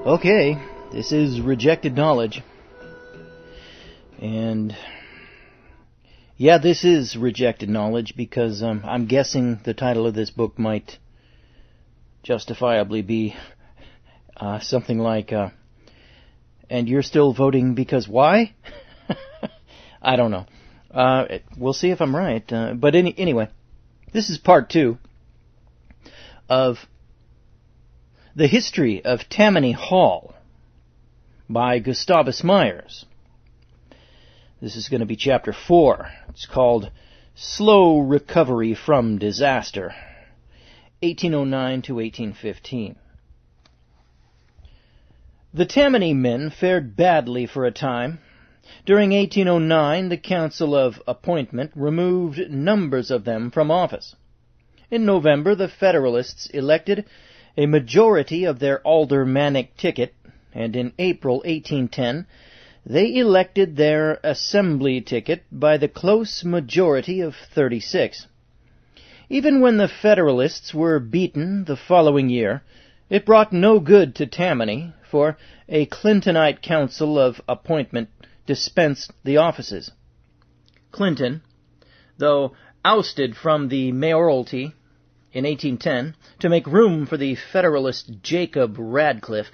Okay, this is Rejected Knowledge. And yeah, this is Rejected Knowledge because I'm guessing the title of this book might justifiably be something like, and you're still voting because why? I don't know. We'll see if I'm right. But anyway, this is part 2 of The History of Tammany Hall by Gustavus Myers. This is going to be chapter 4. It's called Slow Recovery from Disaster, 1809 to 1815. The Tammany men fared badly for a time. During 1809, the Council of Appointment removed numbers of them from office. In November, the Federalists elected a majority of their aldermanic ticket, and in April 1810, they elected their assembly ticket by the close majority of 36. Even when the Federalists were beaten the following year, it brought no good to Tammany, for a Clintonite Council of Appointment dispensed the offices. Clinton, though ousted from the mayoralty in 1810 to make room for the Federalist Jacob Radcliffe,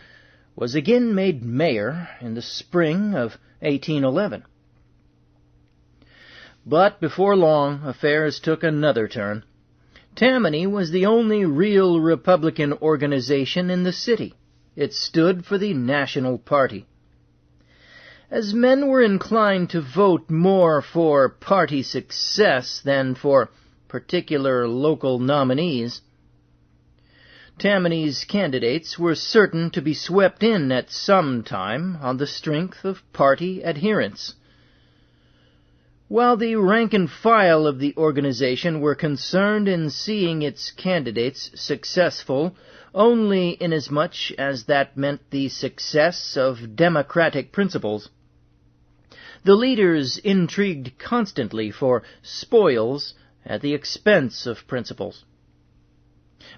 was again made mayor in the spring of 1811. But before long, affairs took another turn. Tammany was the only real Republican organization in the city. It stood for the National Party. As men were inclined to vote more for party success than for particular local nominees, Tammany's candidates were certain to be swept in at some time on the strength of party adherence. While the rank and file of the organization were concerned in seeing its candidates successful only inasmuch as that meant the success of democratic principles, the leaders intrigued constantly for spoils at the expense of principles.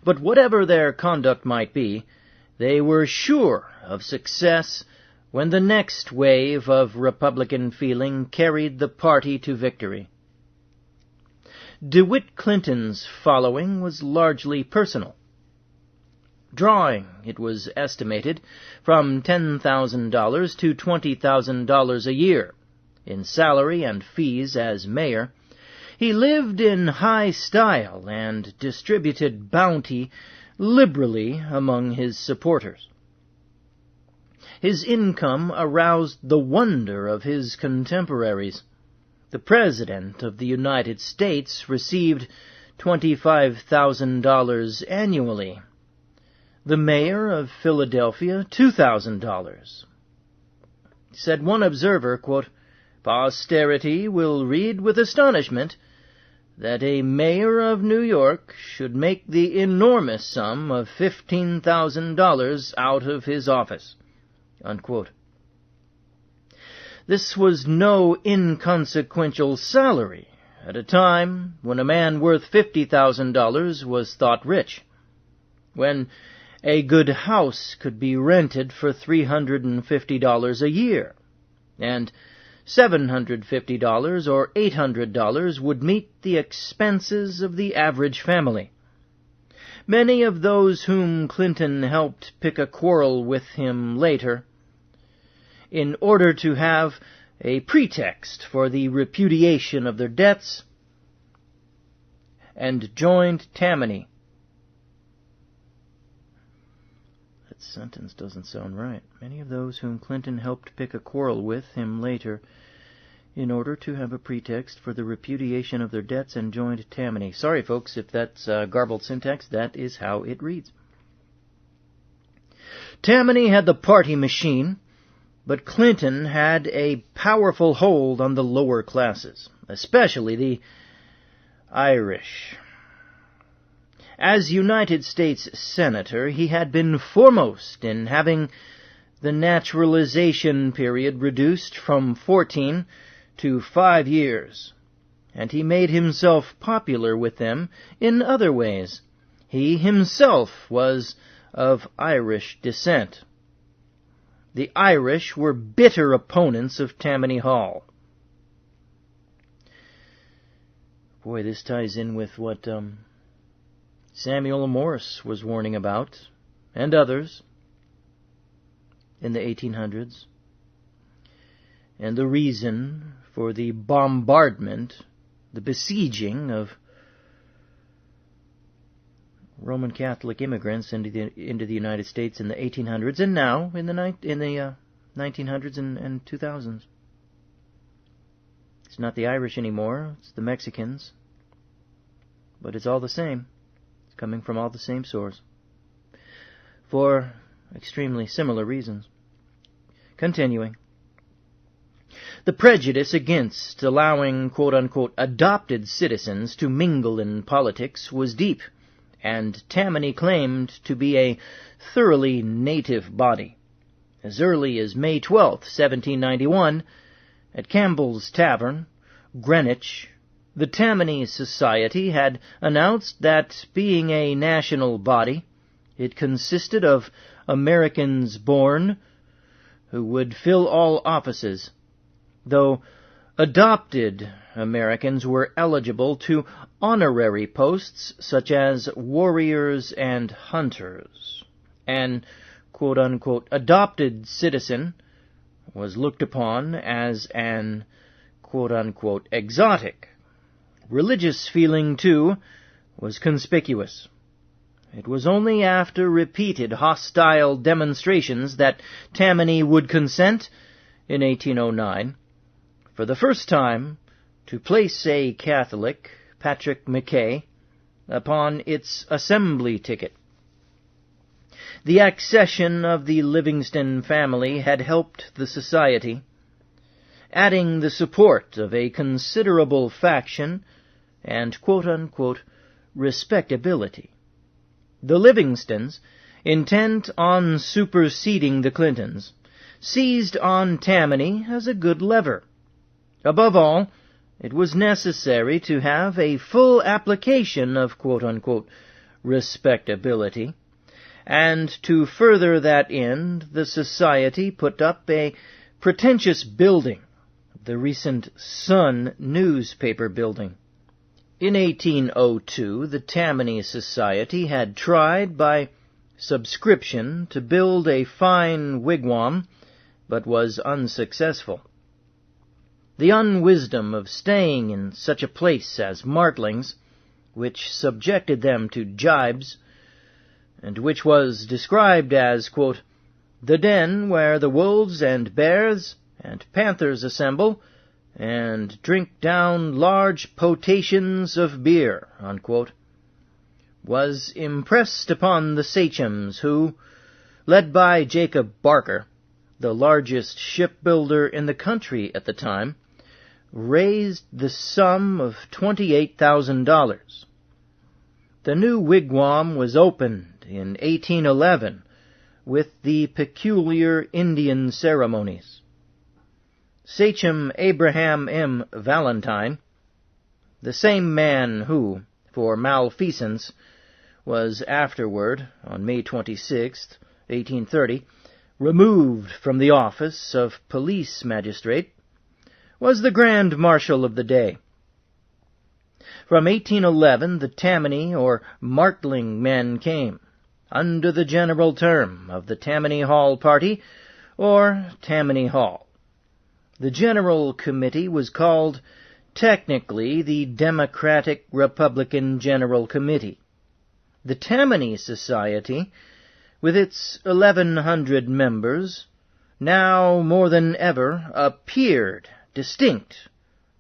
But whatever their conduct might be, they were sure of success when the next wave of Republican feeling carried the party to victory. DeWitt Clinton's following was largely personal. Drawing, it was estimated, from $10,000 to $20,000 a year in salary and fees as mayor, he lived in high style and distributed bounty liberally among his supporters. His income aroused the wonder of his contemporaries. The President of the United States received $25,000 annually. The Mayor of Philadelphia, $2,000. Said one observer, quote, "Posterity will read with astonishment that a mayor of New York should make the enormous sum of $15,000 out of his office." Unquote. This was no inconsequential salary at a time when a man worth $50,000 was thought rich, when a good house could be rented for $350 a year, and $750 or $800 would meet the expenses of the average family. Many of those whom Clinton helped pick a quarrel with him later, in order to have a pretext for the repudiation of their debts, and joined Tammany. That sentence doesn't sound right. Many of those whom Clinton helped pick a quarrel with him later, in order to have a pretext for the repudiation of their debts, and joined Tammany. Sorry, folks, if that's garbled syntax. That is how it reads. Tammany had the party machine, but Clinton had a powerful hold on the lower classes, especially the Irish. As United States Senator, he had been foremost in having the naturalization period reduced from 14 to 5 years, and he made himself popular with them in other ways. He himself was of Irish descent. the Irish were bitter opponents of Tammany Hall. Boy, this ties in with what Samuel Morse was warning about, and others, in the 1800s. And the reason for the bombardment, the besieging of Roman Catholic immigrants into the United States in the 1800s, and now in the 1900s and 2000s. It's not the Irish anymore, it's the Mexicans. But it's all the same. It's coming from all the same source. For extremely similar reasons. Continuing. The prejudice against allowing quote-unquote adopted citizens to mingle in politics was deep, and Tammany claimed to be a thoroughly native body. As early as May 12, 1791, at Campbell's Tavern, Greenwich, the Tammany Society had announced that, being a national body, it consisted of Americans born who would fill all offices, though adopted Americans were eligible to honorary posts such as warriors and hunters. An quote-unquote adopted citizen was looked upon as an quote-unquote exotic. Religious feeling, too, was conspicuous. It was only after repeated hostile demonstrations that Tammany would consent, in 1809, for the first time, to place a Catholic, Patrick Mackay, upon its assembly ticket. The accession of the Livingston family had helped the society, adding the support of a considerable faction and quote-unquote respectability. The Livingstons, intent on superseding the Clintons, seized on Tammany as a good lever. Above all, it was necessary to have a full application of quote-unquote respectability, and to further that end, the society put up a pretentious building, the recent Sun newspaper building. In 1802, the Tammany Society had tried by subscription to build a fine wigwam, but was unsuccessful. The unwisdom of staying in such a place as Martling's, which subjected them to gibes, and which was described as, quote, the den where the wolves and bears and panthers assemble, and drink down large potations of beer, unquote, was impressed upon the sachems who, led by Jacob Barker, the largest shipbuilder in the country at the time, raised the sum of $28,000. The new wigwam was opened in 1811 with the peculiar Indian ceremonies. Sachem Abraham M. Valentine, the same man who, for malfeasance, was afterward, on May 26, 1830, removed from the office of police magistrate, was the Grand Marshal of the day. From 1811 the Tammany or Martling men came, under the general term of the Tammany Hall Party, or Tammany Hall. The General Committee was called technically the Democratic-Republican General Committee. The Tammany Society, with its 1,100 members, now more than ever appeared distinct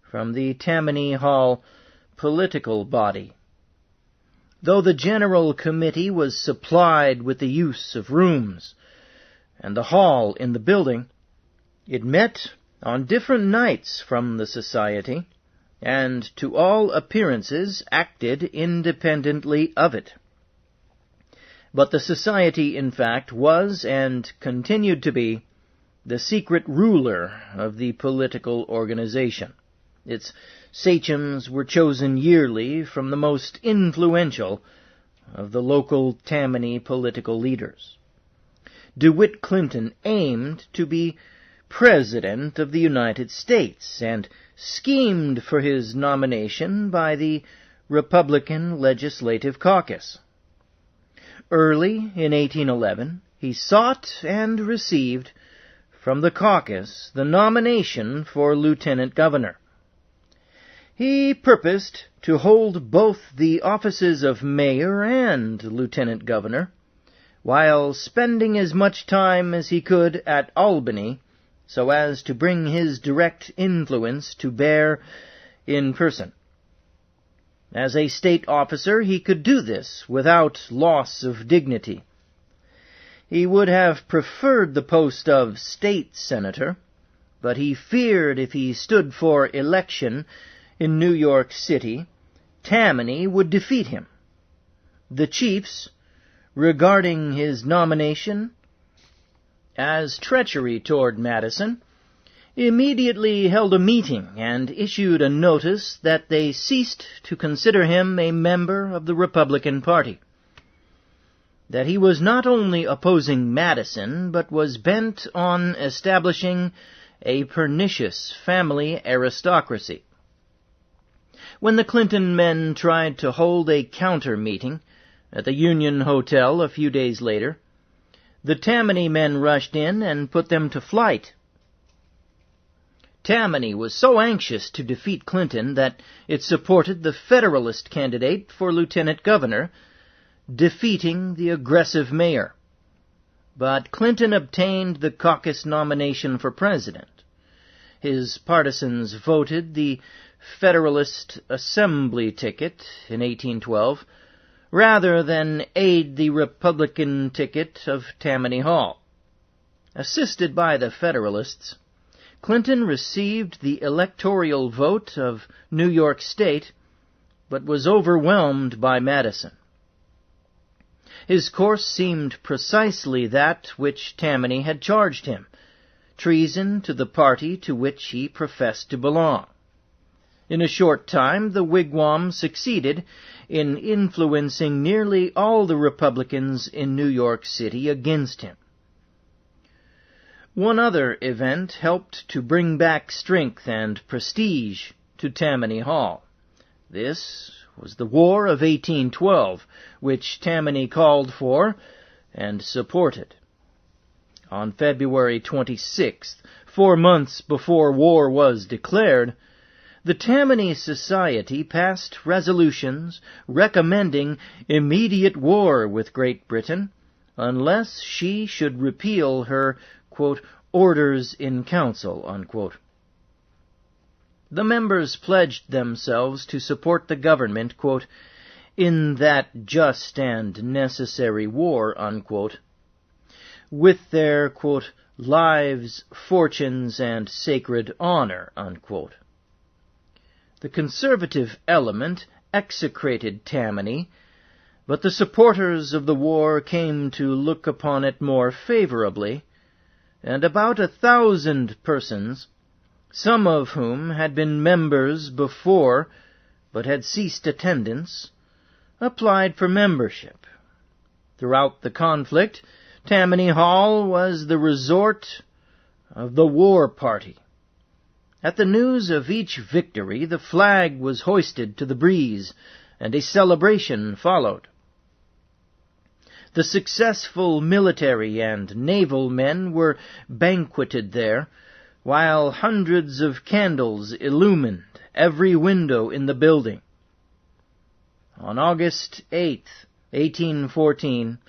from the Tammany Hall political body. Though the General Committee was supplied with the use of rooms and the hall in the building, it met on different nights from the society, and to all appearances acted independently of it. But the society, in fact, was and continued to be the secret ruler of the political organization. Its sachems were chosen yearly from the most influential of the local Tammany political leaders. DeWitt Clinton aimed to be President of the United States and schemed for his nomination by the Republican Legislative Caucus. Early in 1811, he sought and received from the caucus the nomination for lieutenant governor. He purposed to hold both the offices of mayor and lieutenant governor, while spending as much time as he could at Albany so as to bring his direct influence to bear in person. As a state officer, he could do this without loss of dignity. He would have preferred the post of state senator, but he feared if he stood for election in New York City, Tammany would defeat him. The chiefs, regarding his nomination as treachery toward Madison, immediately held a meeting and issued a notice that they ceased to consider him a member of the Republican Party, that he was not only opposing Madison, but was bent on establishing a pernicious family aristocracy. When the Clinton men tried to hold a counter-meeting at the Union Hotel a few days later, the Tammany men rushed in and put them to flight. Tammany was so anxious to defeat Clinton that it supported the Federalist candidate for lieutenant governor, defeating the aggressive mayor. But Clinton obtained the caucus nomination for president. His partisans voted the Federalist Assembly ticket in 1812, rather than aid the Republican ticket of Tammany Hall. Assisted by the Federalists, Clinton received the electoral vote of New York State, but was overwhelmed by Madison. His course seemed precisely that which Tammany had charged him, treason to the party to which he professed to belong. In a short time, the wigwam succeeded in influencing nearly all the Republicans in New York City against him. One other event helped to bring back strength and prestige to Tammany Hall. This was the War of 1812, which Tammany called for and supported. On February 26th, 4 months before war was declared, the Tammany Society passed resolutions recommending immediate war with Great Britain unless she should repeal her, quote, orders in council, unquote. The members pledged themselves to support the government, quote, in that just and necessary war, unquote, with their, quote, lives, fortunes, and sacred honor, unquote. The conservative element execrated Tammany, but the supporters of the war came to look upon it more favorably, and about 1,000 persons, some of whom had been members before but had ceased attendance, applied for membership. Throughout the conflict, Tammany Hall was the resort of the war party. At the news of each victory, the flag was hoisted to the breeze, and a celebration followed. The successful military and naval men were banqueted there, while hundreds of candles illumined every window in the building. On August 8, 1814,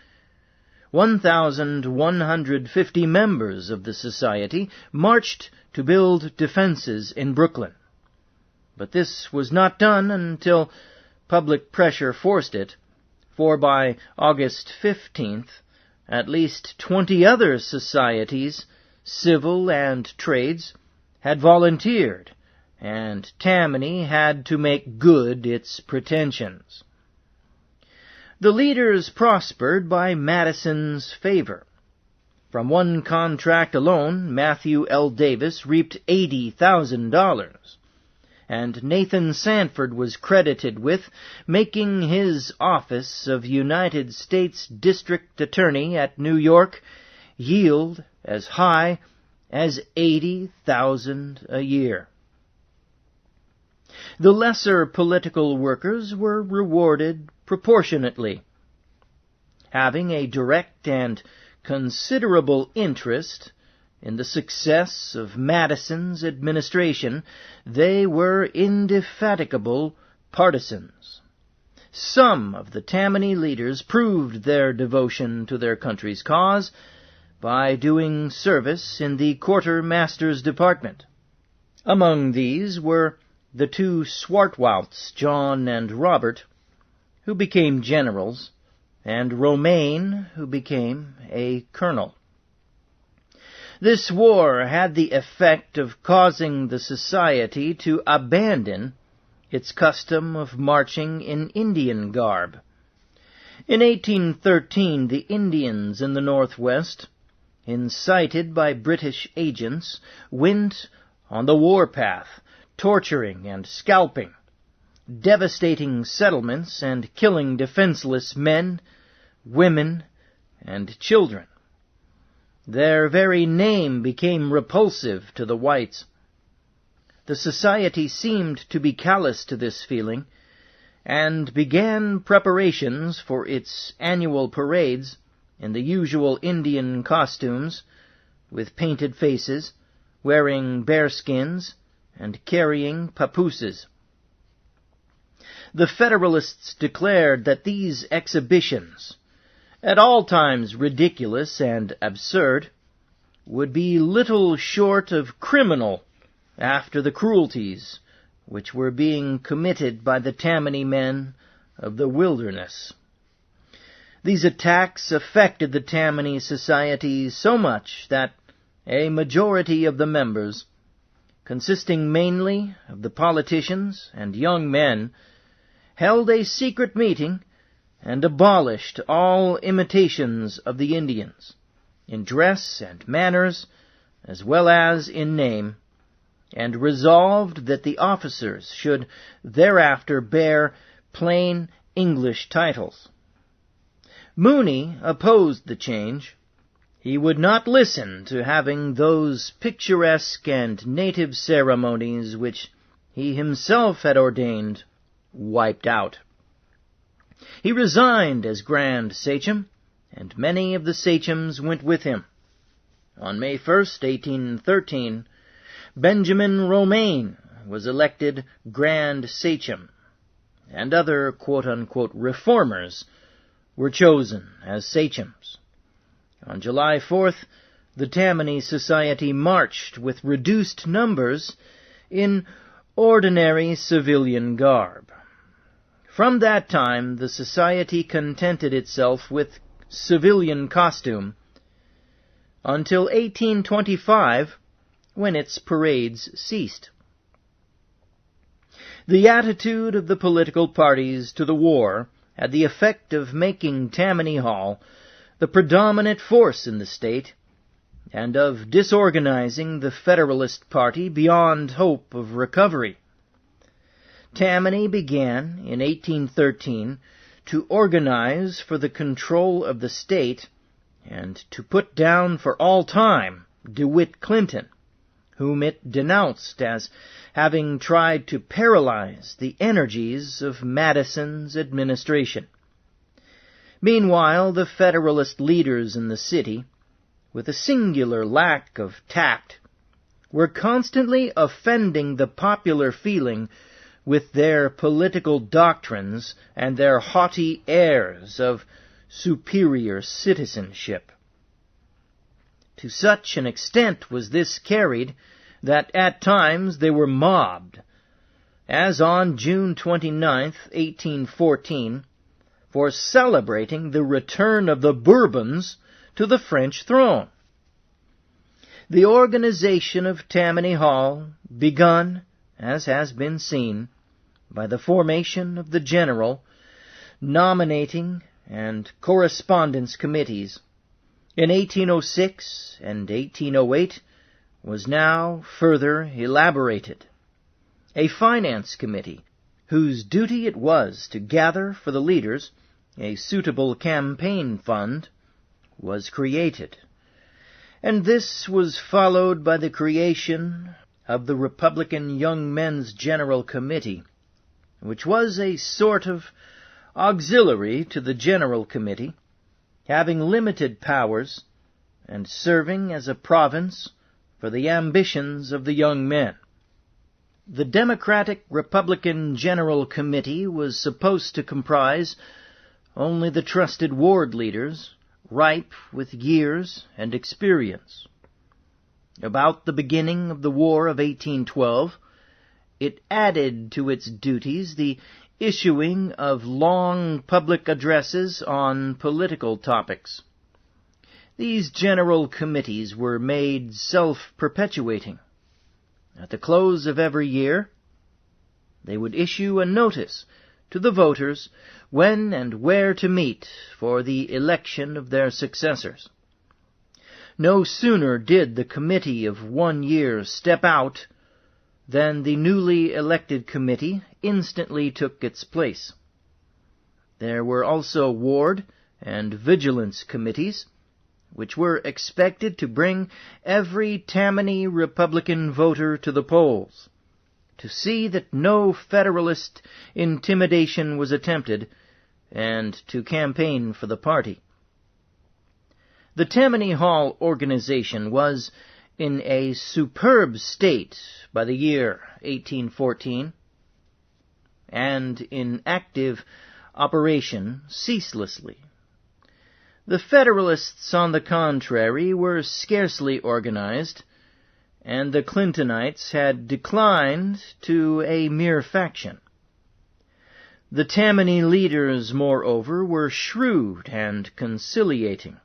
1,150 members of the society marched to build defenses in Brooklyn. But this was not done until public pressure forced it, for by August 15th, at least 20 other societies, civil and trades, had volunteered, and Tammany had to make good its pretensions. The leaders prospered by Madison's favor. From one contract alone, Matthew L. Davis reaped $80,000, and Nathan Sanford was credited with making his office of United States District Attorney at New York yield as high as 80,000 a year. The lesser political workers were rewarded proportionately. Having a direct and considerable interest in the success of Madison's administration, they were indefatigable partisans. Some of the Tammany leaders proved their devotion to their country's cause by doing service in the quartermaster's department. Among these were the two Swartwouts, John and Robert, who became generals, and Romaine, who became a colonel. This war had the effect of causing the society to abandon its custom of marching in Indian garb. In 1813, the Indians in the Northwest, incited by British agents, went on the warpath, torturing and scalping, devastating settlements and killing defenseless men, women, and children. Their very name became repulsive to the whites. The society seemed to be callous to this feeling, and began preparations for its annual parades in the usual Indian costumes, with painted faces, wearing bearskins, and carrying papooses. The Federalists declared that these exhibitions, at all times ridiculous and absurd, would be little short of criminal after the cruelties which were being committed by the Tammany men of the wilderness. These attacks affected the Tammany Society so much that a majority of the members, consisting mainly of the politicians and young men, held a secret meeting and abolished all imitations of the Indians, in dress and manners, as well as in name, and resolved that the officers should thereafter bear plain English titles. Mooney opposed the change. He would not listen to having those picturesque and native ceremonies which he himself had ordained wiped out. He resigned as Grand Sachem, and many of the sachems went with him. On May 1st, 1813, Benjamin Romaine was elected Grand Sachem, and other quote-unquote reformers were chosen as sachems. On July 4th, the Tammany Society marched with reduced numbers in ordinary civilian garb. From that time, the society contented itself with civilian costume until 1825, when its parades ceased. The attitude of the political parties to the war had the effect of making Tammany Hall the predominant force in the state, and of disorganizing the Federalist Party beyond hope of recovery. Tammany began in 1813 to organize for the control of the state and to put down for all time DeWitt Clinton, whom it denounced as having tried to paralyze the energies of Madison's administration. Meanwhile, the Federalist leaders in the city, with a singular lack of tact, were constantly offending the popular feeling with their political doctrines and their haughty airs of superior citizenship. To such an extent was this carried that at times they were mobbed, as on June 29, 1814, for celebrating the return of the Bourbons to the French throne. The organization of Tammany Hall, begun, as has been seen, by the formation of the general, nominating, and correspondence committees, in 1806 and 1808, was now further elaborated. A finance committee, whose duty it was to gather for the leaders a suitable campaign fund, was created, And this was followed by the creation of the Republican Young Men's General Committee, which was a sort of auxiliary to the General Committee, having limited powers and serving as a province for the ambitions of the young men. The Democratic-Republican General Committee was supposed to comprise only the trusted ward leaders, ripe with years and experience. About the beginning of the War of 1812, it added to its duties the issuing of long public addresses on political topics. These general committees were made self-perpetuating. At the close of every year, they would issue a notice to the voters when and where to meet for the election of their successors. No sooner did the committee of 1 year step out than the newly elected committee instantly took its place. There were also ward and vigilance committees, which were expected to bring every Tammany Republican voter to the polls, to see that no Federalist intimidation was attempted, and to campaign for the party. The Tammany Hall organization was in a superb state by the year 1814, and in active operation ceaselessly. The Federalists, on the contrary, were scarcely organized, and the Clintonites had declined to a mere faction. The Tammany leaders, moreover, were shrewd and conciliating.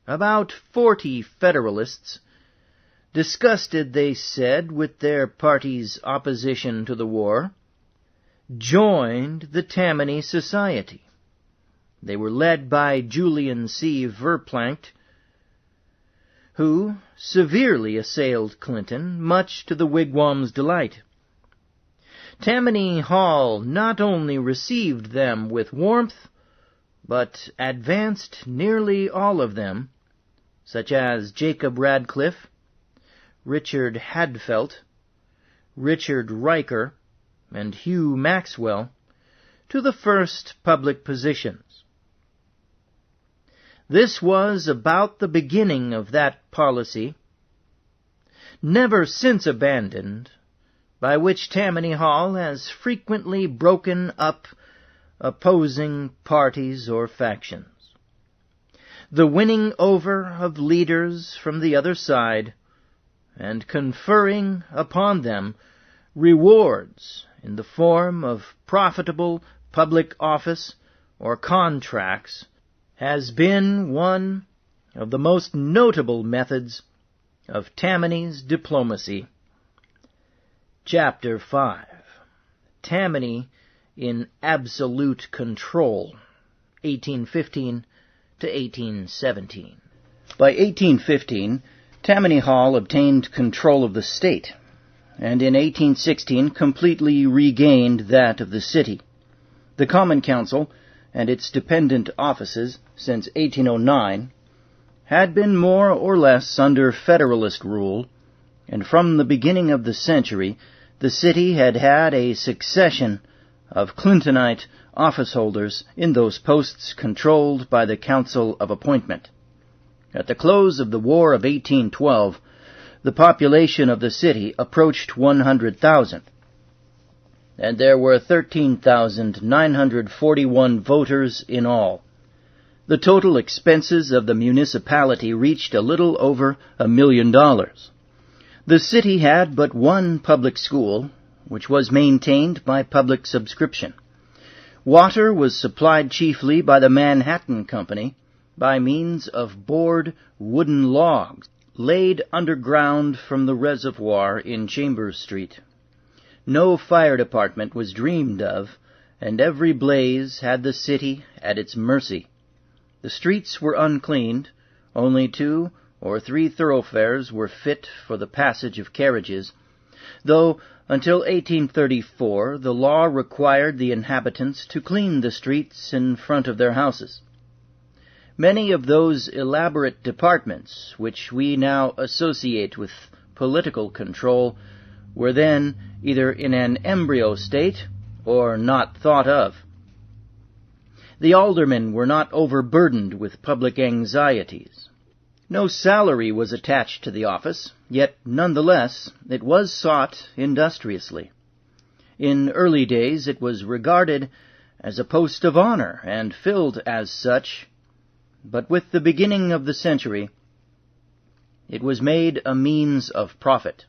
About 40 Federalists, disgusted, they said, with their party's opposition to the war, joined the Tammany Society. They were led by Julian C. Verplanck, who severely assailed Clinton, much to the wigwam's delight. Tammany Hall not only received them with warmth, but advanced nearly all of them, such as Jacob Radcliffe, Richard Hadfelt, Richard Riker, and Hugh Maxwell, to the first public positions. This was about the beginning of that policy, never since abandoned, by which Tammany Hall has frequently broken up opposing parties or factions. The winning over of leaders from the other side, and conferring upon them rewards in the form of profitable public office or contracts, has been one of the most notable methods of Tammany's diplomacy. Chapter 5. Tammany in Absolute Control, 1815 to 1817. By 1815, Tammany Hall obtained control of the state, and in 1816 completely regained that of the city. The Common Council and its dependent offices since 1809 had been more or less under Federalist rule, and from the beginning of the century the city had had a succession of Clintonite officeholders in those posts controlled by the Council of Appointment. At the close of the War of 1812, the population of the city approached 100,000, and there were 13,941 voters in all. The total expenses of the municipality reached a little over $1 million. The city had but one public school, which was maintained by public subscription. Water was supplied chiefly by the Manhattan Company by means of bored wooden logs laid underground from the reservoir in Chambers Street. No fire department was dreamed of, and every blaze had the city at its mercy. The streets were uncleaned, only 2 or 3 thoroughfares were fit for the passage of carriages, though until 1834 the law required the inhabitants to clean the streets in front of their houses. Many of those elaborate departments which we now associate with political control were then either in an embryo state or not thought of. The aldermen were not overburdened with public anxieties. No salary was attached to the office, yet nonetheless it was sought industriously. In early days it was regarded as a post of honor and filled as such, but with the beginning of the century it was made a means of profit.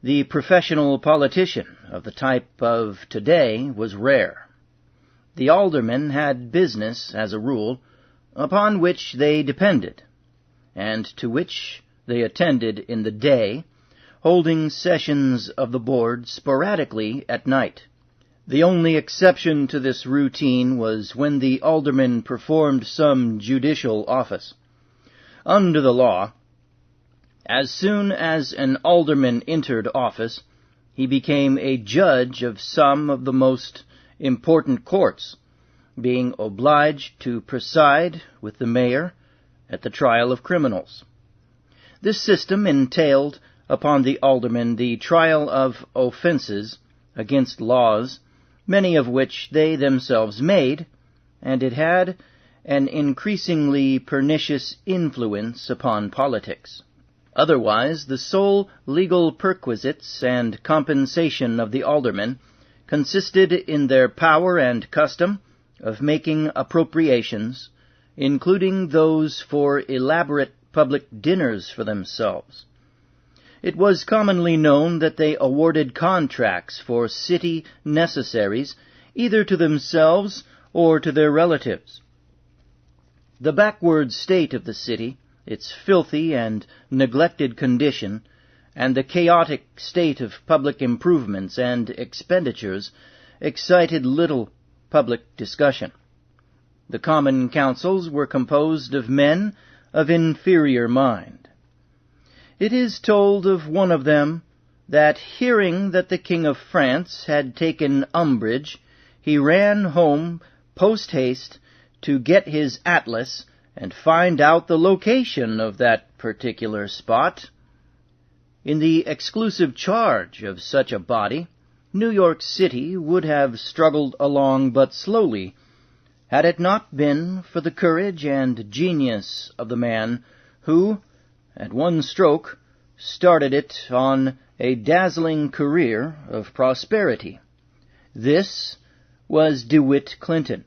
The professional politician of the type of today was rare. The aldermen had business, as a rule, upon which they depended, and to which they attended in the day, holding sessions of the board sporadically at night. The only exception to this routine was when the alderman performed some judicial office. Under the law, as soon as an alderman entered office, he became a judge of some of the most important courts, being obliged to preside with the mayor at the trial of criminals. This system entailed upon the aldermen the trial of offenses against laws, many of which they themselves made, and it had an increasingly pernicious influence upon politics. Otherwise, the sole legal perquisites and compensation of the aldermen consisted in their power and custom of making appropriations, including those for elaborate public dinners for themselves. It was commonly known that they awarded contracts for city necessaries either to themselves or to their relatives. The backward state of the city, its filthy and neglected condition, and the chaotic state of public improvements and expenditures excited little public discussion. The common councils were composed of men of inferior mind. It is told of one of them that, hearing that the King of France had taken umbrage, he ran home post-haste to get his atlas and find out the location of that particular spot. In the exclusive charge of such a body, New York City would have struggled along but slowly, had it not been for the courage and genius of the man who, at one stroke, started it on a dazzling career of prosperity. This was DeWitt Clinton.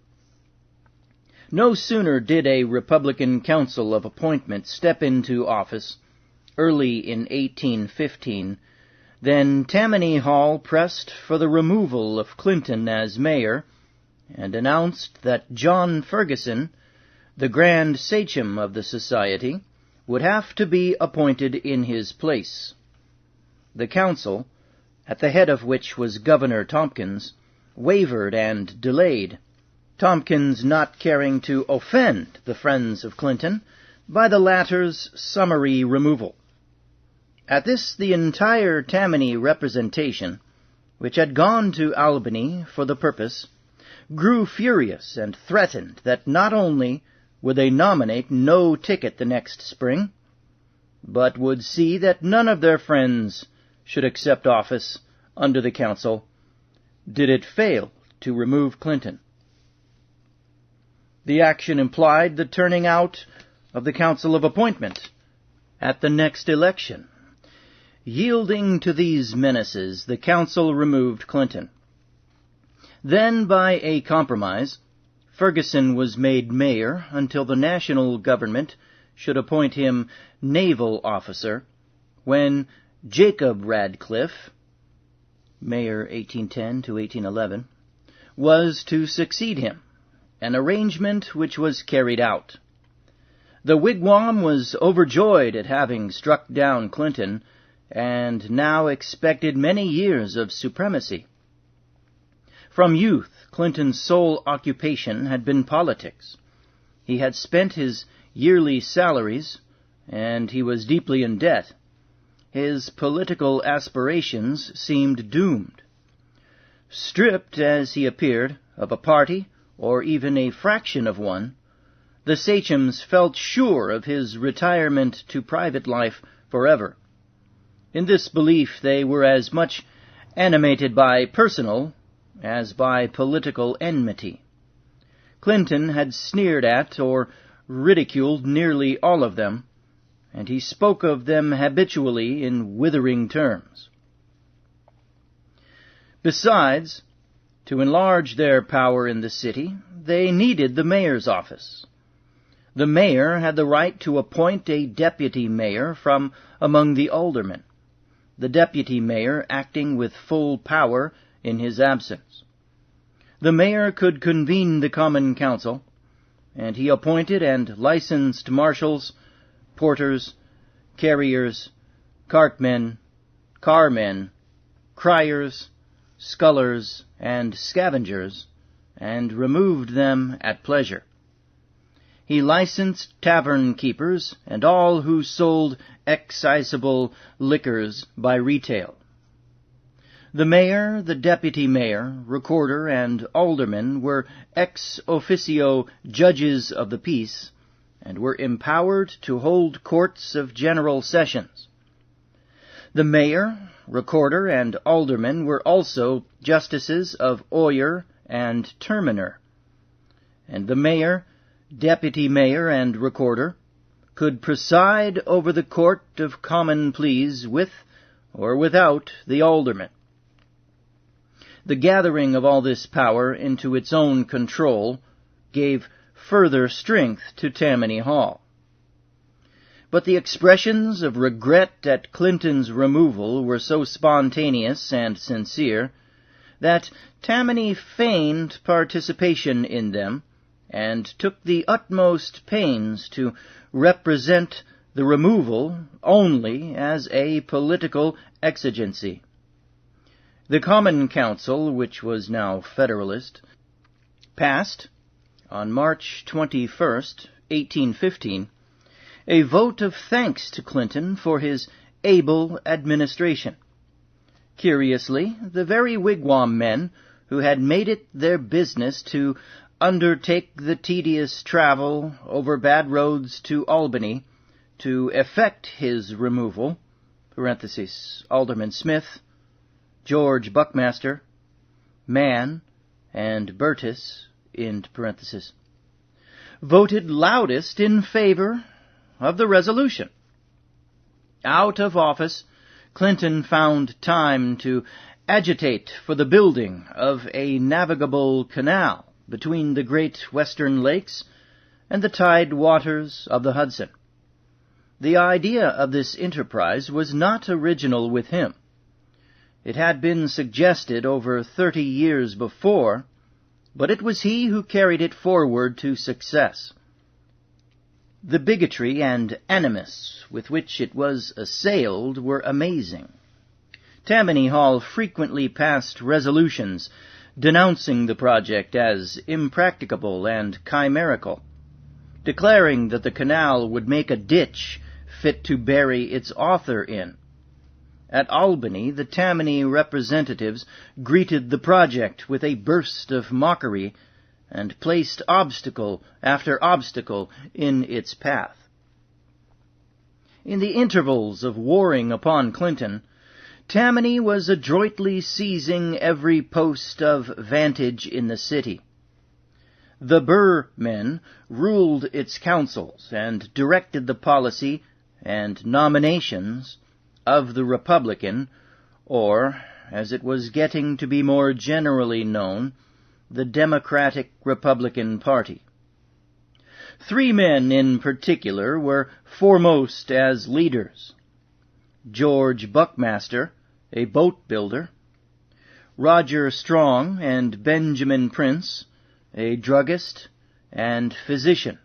No sooner did a Republican Council of Appointment step into office, early in 1815, than Tammany Hall pressed for the removal of Clinton as mayor, and announced that John Ferguson, the grand sachem of the society, would have to be appointed in his place. The council, at the head of which was Governor Tompkins, wavered and delayed, Tompkins not caring to offend the friends of Clinton by the latter's summary removal. At this the entire Tammany representation, which had gone to Albany for the purpose, grew furious and threatened that not only would they nominate no ticket the next spring, but would see that none of their friends should accept office under the council, did it fail to remove Clinton. The action implied the turning out of the Council of Appointment at the next election. Yielding to these menaces, the council removed Clinton. Then, by a compromise, Ferguson was made mayor until the national government should appoint him naval officer, when Jacob Radcliffe, mayor 1810 to 1811, was to succeed him, an arrangement which was carried out. The wigwam was overjoyed at having struck down Clinton, and now expected many years of supremacy. From youth, Clinton's sole occupation had been politics. He had spent his yearly salaries, and he was deeply in debt. His political aspirations seemed doomed. Stripped, as he appeared, of a party, or even a fraction of one, the sachems felt sure of his retirement to private life forever. In this belief they were as much animated by personal as by political enmity. Clinton had sneered at or ridiculed nearly all of them, and he spoke of them habitually in withering terms. Besides, to enlarge their power in the city, they needed the mayor's office. The mayor had the right to appoint a deputy mayor from among the aldermen, the deputy mayor acting with full power in his absence. The mayor could convene the common council, and he appointed and licensed marshals, porters, carriers, cartmen, carmen, criers, scullers, and scavengers, and removed them at pleasure. He licensed tavern keepers and all who sold excisable liquors by retail. The mayor, the deputy mayor, recorder, and aldermen were ex officio judges of the peace, and were empowered to hold courts of general sessions. The mayor, recorder, and aldermen were also justices of oyer and terminer, and the mayor, deputy mayor, and recorder could preside over the court of common pleas with or without the aldermen. The gathering of all this power into its own control gave further strength to Tammany Hall. But the expressions of regret at Clinton's removal were so spontaneous and sincere that Tammany feigned participation in them and took the utmost pains to represent the removal only as a political exigency. The Common Council, which was now Federalist, passed, on March 21st, 1815, a vote of thanks to Clinton for his able administration. Curiously, the very wigwam men who had made it their business to undertake the tedious travel over bad roads to Albany to effect his removal, Alderman Smith, George Buckmaster, Mann, and Burtis, voted loudest in favor of the resolution. Out of office, Clinton found time to agitate for the building of a navigable canal between the great western lakes and the tide waters of the Hudson. The idea of this enterprise was not original with him. It had been suggested over 30 years before, but it was he who carried it forward to success. The bigotry and animus with which it was assailed were amazing. Tammany Hall frequently passed resolutions denouncing the project as impracticable and chimerical, declaring that the canal would make a ditch fit to bury its author in. At Albany, the Tammany representatives greeted the project with a burst of mockery and placed obstacle after obstacle in its path. In the intervals of warring upon Clinton, Tammany was adroitly seizing every post of vantage in the city. The Burr men ruled its councils and directed the policy and nominations of the Republican, or, as it was getting to be more generally known, the Democratic-Republican Party. 3 men in particular were foremost as leaders: George Buckmaster, a boat builder; Roger Strong and Benjamin Prince, a druggist and physician.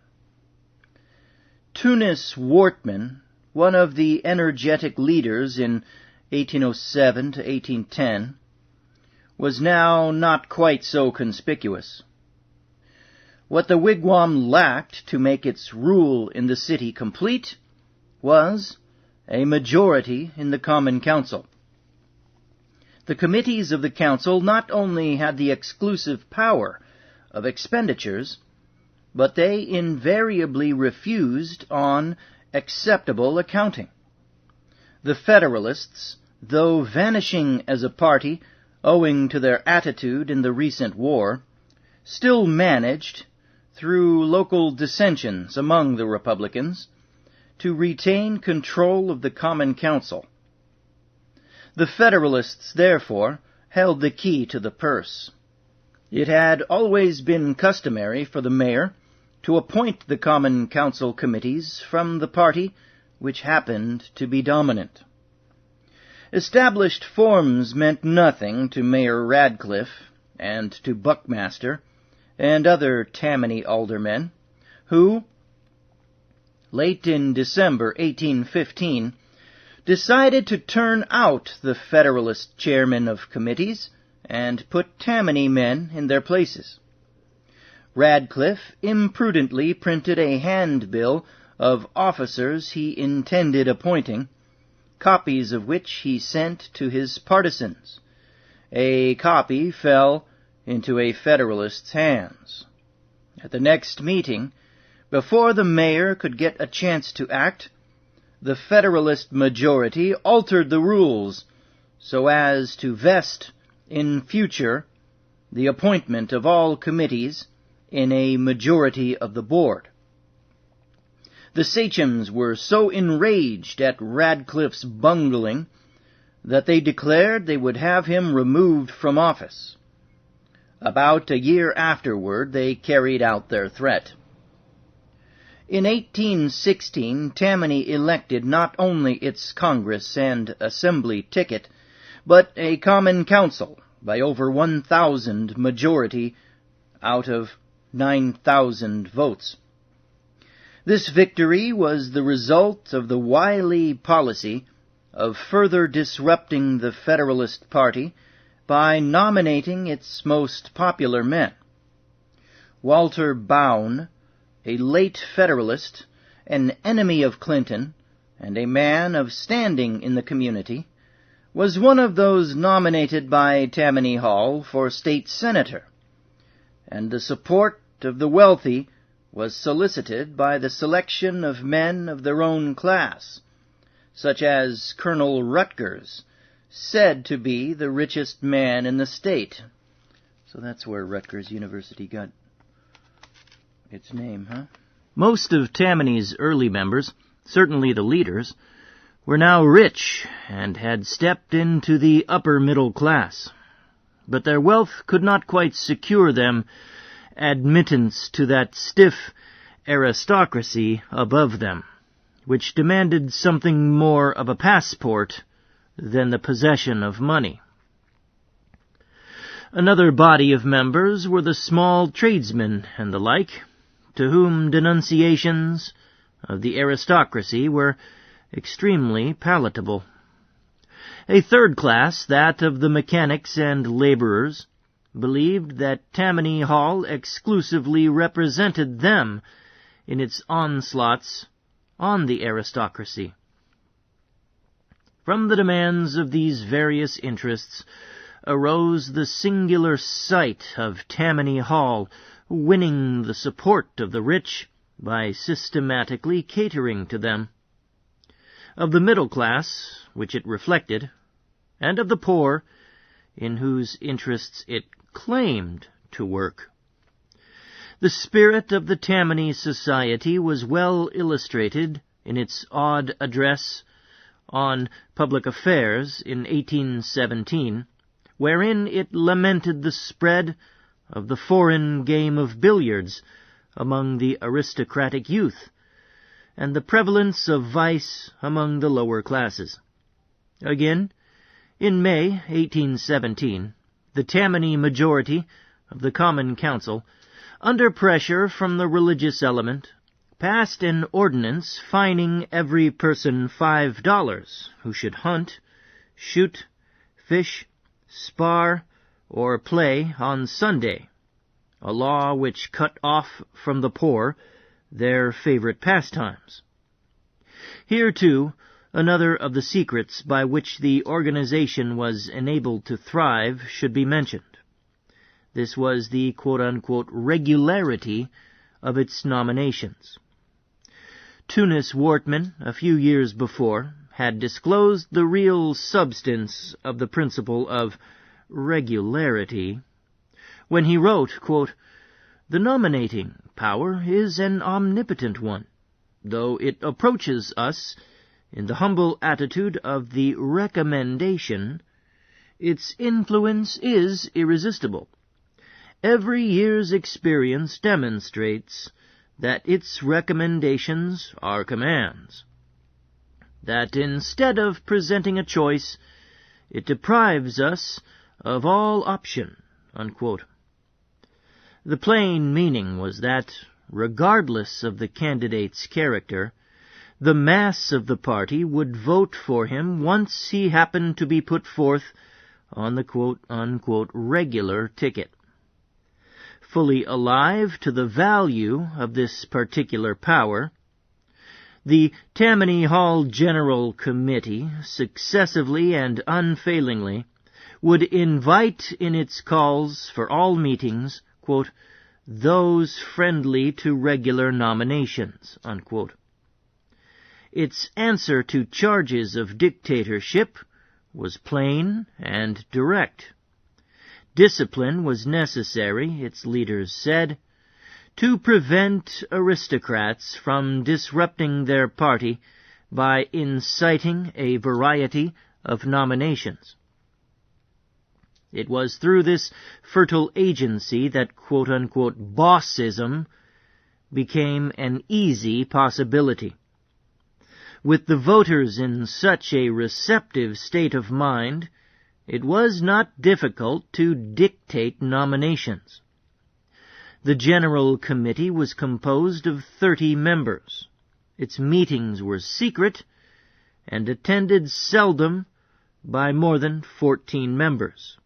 Tunis Wortman, one of the energetic leaders in 1807 to 1810, was now not quite so conspicuous. What the wigwam lacked to make its rule in the city complete was a majority in the Common Council. The committees of the council not only had the exclusive power of expenditures, but they invariably refused on acceptable accounting. The Federalists, though vanishing as a party owing to their attitude in the recent war, still managed, through local dissensions among the Republicans, to retain control of the Common Council. The Federalists, therefore, held the key to the purse. It had always been customary for the mayor to appoint the Common Council committees from the party which happened to be dominant. Established forms meant nothing to Mayor Radcliffe and to Buckmaster and other Tammany aldermen, who, late in December 1815, decided to turn out the Federalist chairmen of committees and put Tammany men in their places. Radcliffe imprudently printed a handbill of officers he intended appointing, copies of which he sent to his partisans. A copy fell into a Federalist's hands. At the next meeting, before the mayor could get a chance to act, the Federalist majority altered the rules so as to vest in future the appointment of all committees in a majority of the board. The sachems were so enraged at Radcliffe's bungling that they declared they would have him removed from office. About a year afterward, they carried out their threat. In 1816, Tammany elected not only its Congress and Assembly ticket, but a Common Council by over 1,000 majority out of 9,000 votes. This victory was the result of the wily policy of further disrupting the Federalist Party by nominating its most popular men. Walter Bowen, a late Federalist, an enemy of Clinton, and a man of standing in the community, was one of those nominated by Tammany Hall for state senator, and the support of the wealthy was solicited by the selection of men of their own class, such as Colonel Rutgers, said to be the richest man in the state. So that's where Rutgers University got its name, huh? Most of Tammany's early members, certainly the leaders, were now rich and had stepped into the upper middle class. But their wealth could not quite secure them admittance to that stiff aristocracy above them, which demanded something more of a passport than the possession of money. Another body of members were the small tradesmen and the like, to whom denunciations of the aristocracy were extremely palatable. A third class, that of the mechanics and laborers, believed that Tammany Hall exclusively represented them in its onslaughts on the aristocracy. From the demands of these various interests arose the singular sight of Tammany Hall winning the support of the rich by systematically catering to them, of the middle class, which it reflected, and of the poor, in whose interests it claimed to work. The spirit of the Tammany Society was well illustrated in its odd address on public affairs in 1817, wherein it lamented the spread of the foreign game of billiards among the aristocratic youth, and the prevalence of vice among the lower classes. Again, in May 1817, the Tammany majority of the Common Council, under pressure from the religious element, passed an ordinance fining every person $5 who should hunt, shoot, fish, spar, or play on Sunday, a law which cut off from the poor their favorite pastimes. Here, too, another of the secrets by which the organization was enabled to thrive should be mentioned. This was the quote-unquote regularity of its nominations. Tunis Wortman, a few years before, had disclosed the real substance of the principle of regularity when he wrote, quote, "The nominating power is an omnipotent one, though it approaches us in the humble attitude of the recommendation. Its influence is irresistible. Every year's experience demonstrates that its recommendations are commands, that instead of presenting a choice, it deprives us of all option," unquote. The plain meaning was that, regardless of the candidate's character, the mass of the party would vote for him once he happened to be put forth on the quote-unquote regular ticket. Fully alive to the value of this particular power, the Tammany Hall General Committee successively and unfailingly would invite in its calls for all meetings, quote, "those friendly to regular nominations," unquote. Its answer to charges of dictatorship was plain and direct. Discipline was necessary, its leaders said, to prevent aristocrats from disrupting their party by inciting a variety of nominations. It was through this fertile agency that quote-unquote bossism became an easy possibility. With the voters in such a receptive state of mind, it was not difficult to dictate nominations. The General Committee was composed of 30 members. Its meetings were secret and attended seldom by more than 14 members.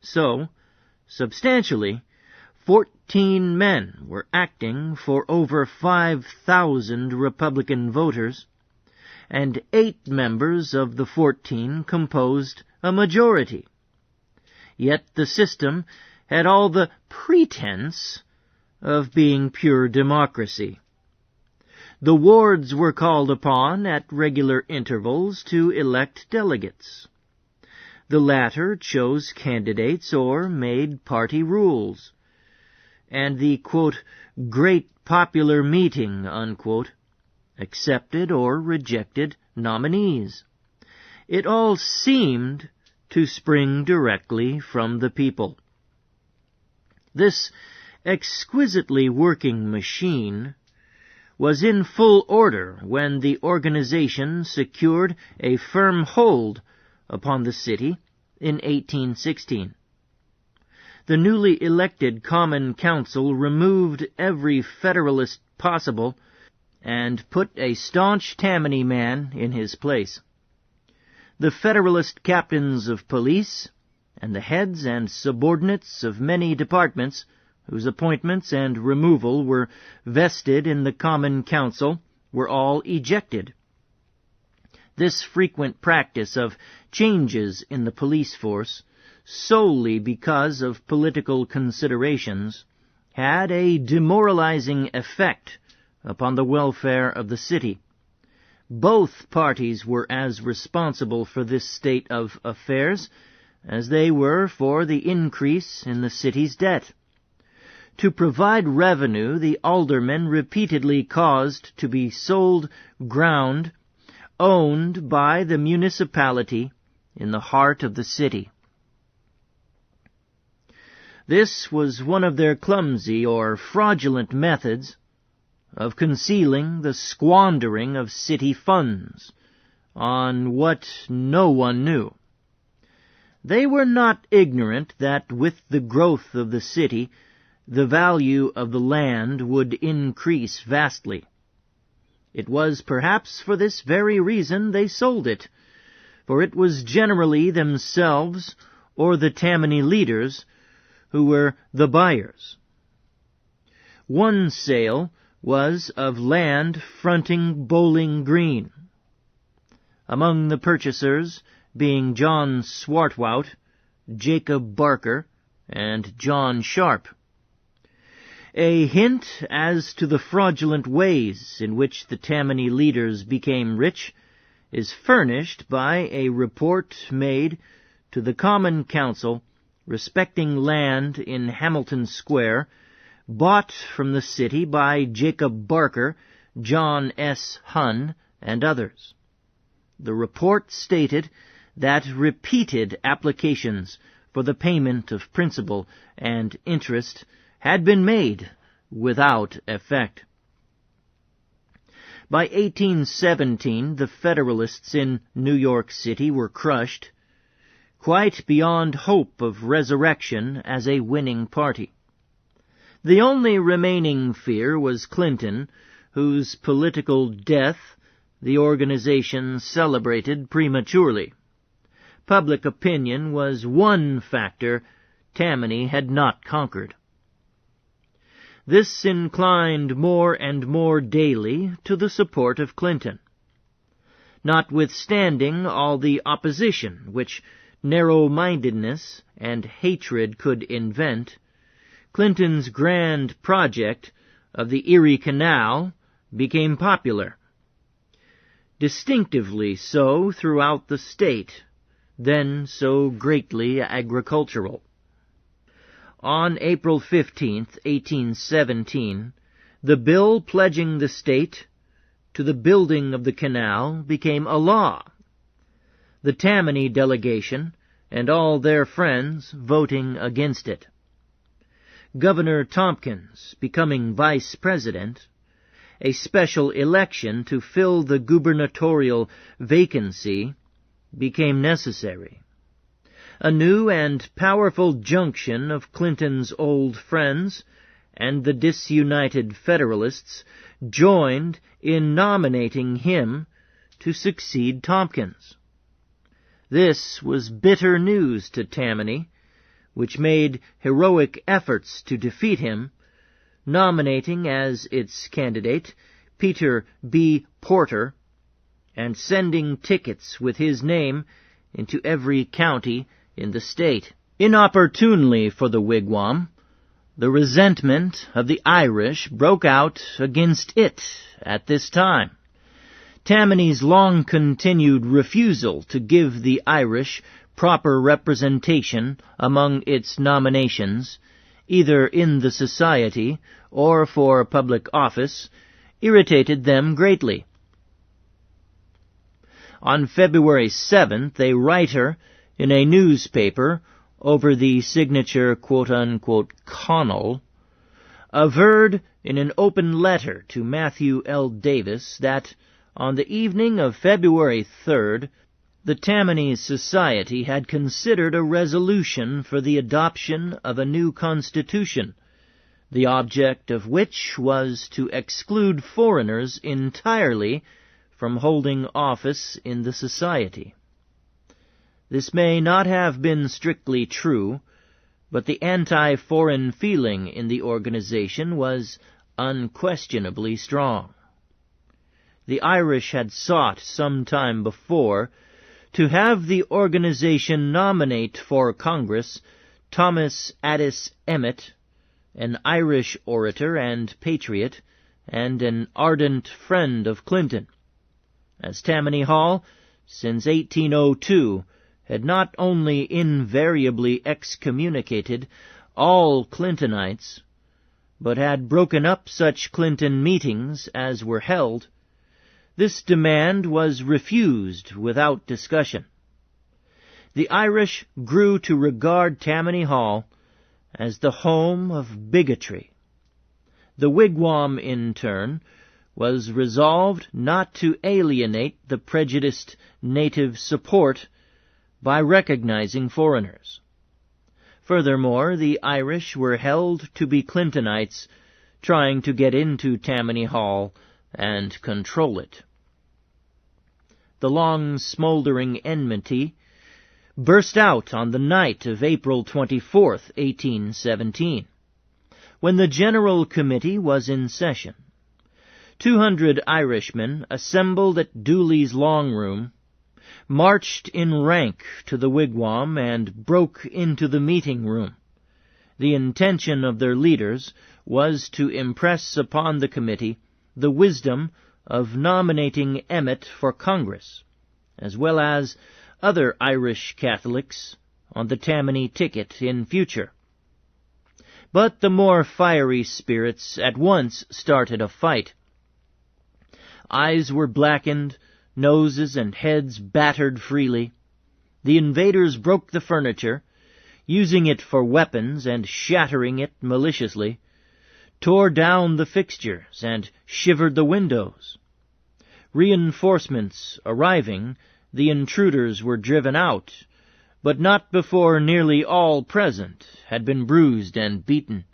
So, substantially, 14 men were acting for over 5,000 Republican voters, and 8 members of the 14 composed a majority. Yet the system had all the pretense of being pure democracy. The wards were called upon at regular intervals to elect delegates. The latter chose candidates or made party rules. And the, quote, "great popular meeting," unquote, accepted or rejected nominees. It all seemed to spring directly from the people. This exquisitely working machine was in full order when the organization secured a firm hold upon the city in 1816. The newly elected Common Council removed every Federalist possible and put a staunch Tammany man in his place. The Federalist captains of police and the heads and subordinates of many departments whose appointments and removal were vested in the Common Council were all ejected. This frequent practice of changes in the police force, solely because of political considerations, had a demoralizing effect upon the welfare of the city. Both parties were as responsible for this state of affairs as they were for the increase in the city's debt. To provide revenue, the aldermen repeatedly caused to be sold ground owned by the municipality in the heart of the city. This was one of their clumsy or fraudulent methods of concealing the squandering of city funds on what no one knew. They were not ignorant that with the growth of the city, the value of the land would increase vastly. It was perhaps for this very reason they sold it, for it was generally themselves or the Tammany leaders who were the buyers. One sale was of land fronting Bowling Green, among the purchasers being John Swartwout, Jacob Barker, and John Sharp. A hint as to the fraudulent ways in which the Tammany leaders became rich is furnished by a report made to the Common Council respecting land in Hamilton Square, bought from the city by Jacob Barker, John S. Hunn, and others. The report stated that repeated applications for the payment of principal and interest had been made without effect. By 1817, the Federalists in New York City were crushed, quite beyond hope of resurrection as a winning party. The only remaining fear was Clinton, whose political death the organization celebrated prematurely. Public opinion was one factor Tammany had not conquered. This inclined more and more daily to the support of Clinton. Notwithstanding all the opposition which narrow-mindedness and hatred could invent, Clinton's grand project of the Erie Canal became popular. Distinctively so throughout the state, then so greatly agricultural. On April 15, 1817, the bill pledging the state to the building of the canal became a law, the Tammany delegation and all their friends voting against it. Governor Tompkins becoming vice president, a special election to fill the gubernatorial vacancy became necessary. A new and powerful junction of Clinton's old friends and the disunited Federalists joined in nominating him to succeed Tompkins. This was bitter news to Tammany, which made heroic efforts to defeat him, nominating as its candidate Peter B. Porter, and sending tickets with his name into every county in the state. Inopportunely for the wigwam, the resentment of the Irish broke out against it at this time. Tammany's long-continued refusal to give the Irish proper representation among its nominations, either in the society or for public office, irritated them greatly. On February 7th, a writer in a newspaper over the signature quote-unquote Connell averred in an open letter to Matthew L. Davis that on the evening of February 3rd, the Tammany Society had considered a resolution for the adoption of a new constitution, the object of which was to exclude foreigners entirely from holding office in the society. This may not have been strictly true, but the anti-foreign feeling in the organization was unquestionably strong. The Irish had sought some time before to have the organization nominate for Congress Thomas Addis Emmet, an Irish orator and patriot, and an ardent friend of Clinton, as Tammany Hall, since 1802, had not only invariably excommunicated all Clintonites, but had broken up such Clinton meetings as were held. This demand was refused without discussion. The Irish grew to regard Tammany Hall as the home of bigotry. The wigwam, in turn, was resolved not to alienate the prejudiced native support by recognizing foreigners. Furthermore, the Irish were held to be Clintonites trying to get into Tammany Hall and control it. The long smoldering enmity burst out on the night of April 24th, 1817, when the General Committee was in session. 200 Irishmen, assembled at Dooley's Long Room, marched in rank to the wigwam and broke into the meeting room. The intention of their leaders was to impress upon the committee the wisdom of nominating Emmet for Congress, as well as other Irish Catholics on the Tammany ticket in future. But the more fiery spirits at once started a fight. Eyes were blackened, noses and heads battered freely. The invaders broke the furniture, using it for weapons and shattering it maliciously, tore down the fixtures and shivered the windows. Reinforcements arriving, the intruders were driven out, but not before nearly all present had been bruised and beaten.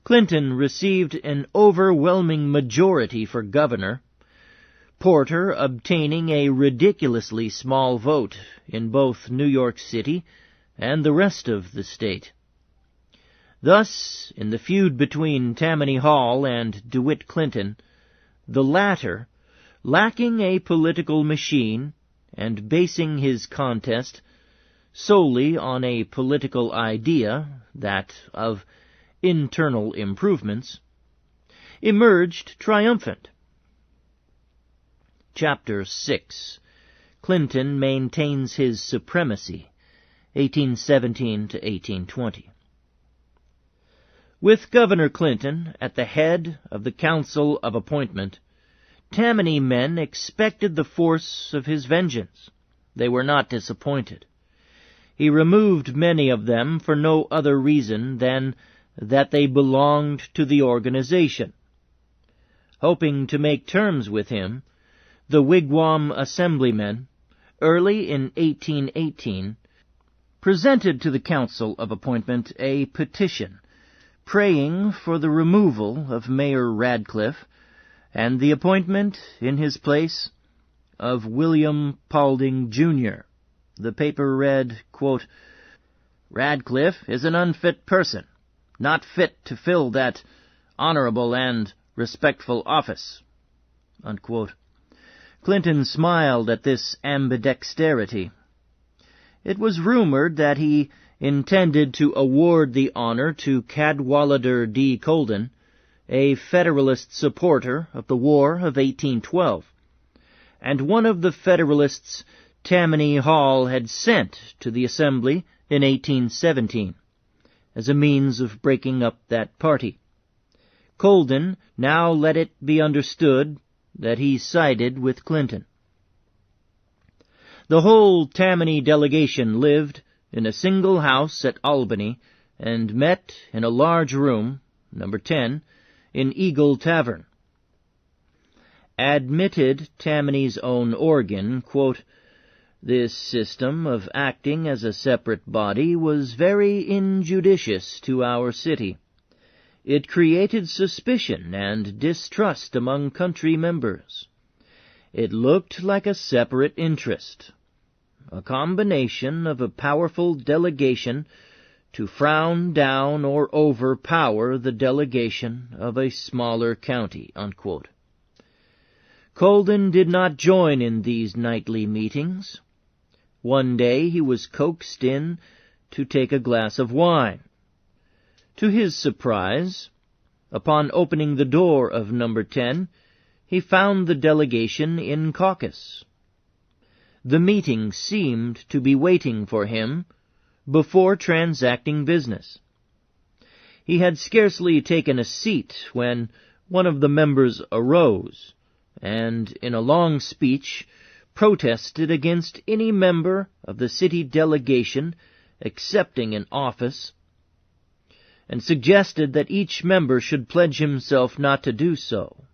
Clinton received an overwhelming majority for governor, Porter obtaining a ridiculously small vote in both New York City and the rest of the state. Thus, in the feud between Tammany Hall and DeWitt Clinton, the latter, lacking a political machine and basing his contest solely on a political idea, that of internal improvements, emerged triumphant. Chapter 6. Clinton maintains his supremacy, 1817 to 1820. With Governor Clinton at the head of the Council of Appointment, Tammany men expected the force of his vengeance. They were not disappointed. He removed many of them for no other reason than that they belonged to the organization. Hoping to make terms with him, the Wigwam assemblymen, early in 1818, presented to the Council of Appointment a petition praying for the removal of Mayor Radcliffe and the appointment in his place of William Paulding, Jr. The paper read, quote, "Radcliffe is an unfit person, not fit to fill that honorable and respectful office," unquote. Clinton smiled at this ambidexterity. It was rumored that he intended to award the honor to Cadwallader D. Colden, a Federalist supporter of the War of 1812, and one of the Federalists Tammany Hall had sent to the Assembly in 1817, as a means of breaking up that party. Colden now let it be understood that he sided with Clinton. The whole Tammany delegation lived in a single house at Albany and met in a large room, number 10, in Eagle Tavern. Admitted Tammany's own organ, quote, "This system of acting as a separate body was very injudicious to our city. It created suspicion and distrust among country members. It looked like a separate interest, a combination of a powerful delegation to frown down or overpower the delegation of a smaller county," unquote. Colden did not join in these nightly meetings. One day he was coaxed in to take a glass of wine. To his surprise, upon opening the door of number 10, he found the delegation in caucus. The meeting seemed to be waiting for him before transacting business. He had scarcely taken a seat when one of the members arose, and in a long speech protested against any member of the city delegation accepting an office, and suggested that each member should pledge himself not to do so.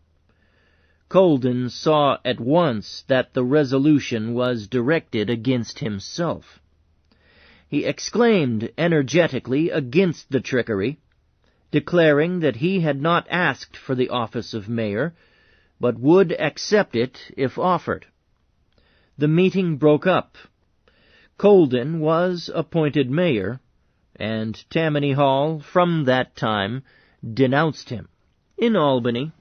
Colden saw at once that the resolution was directed against himself. He exclaimed energetically against the trickery, declaring that he had not asked for the office of mayor, but would accept it if offered. The meeting broke up. Colden was appointed mayor, and Tammany Hall from that time denounced him. In Albany,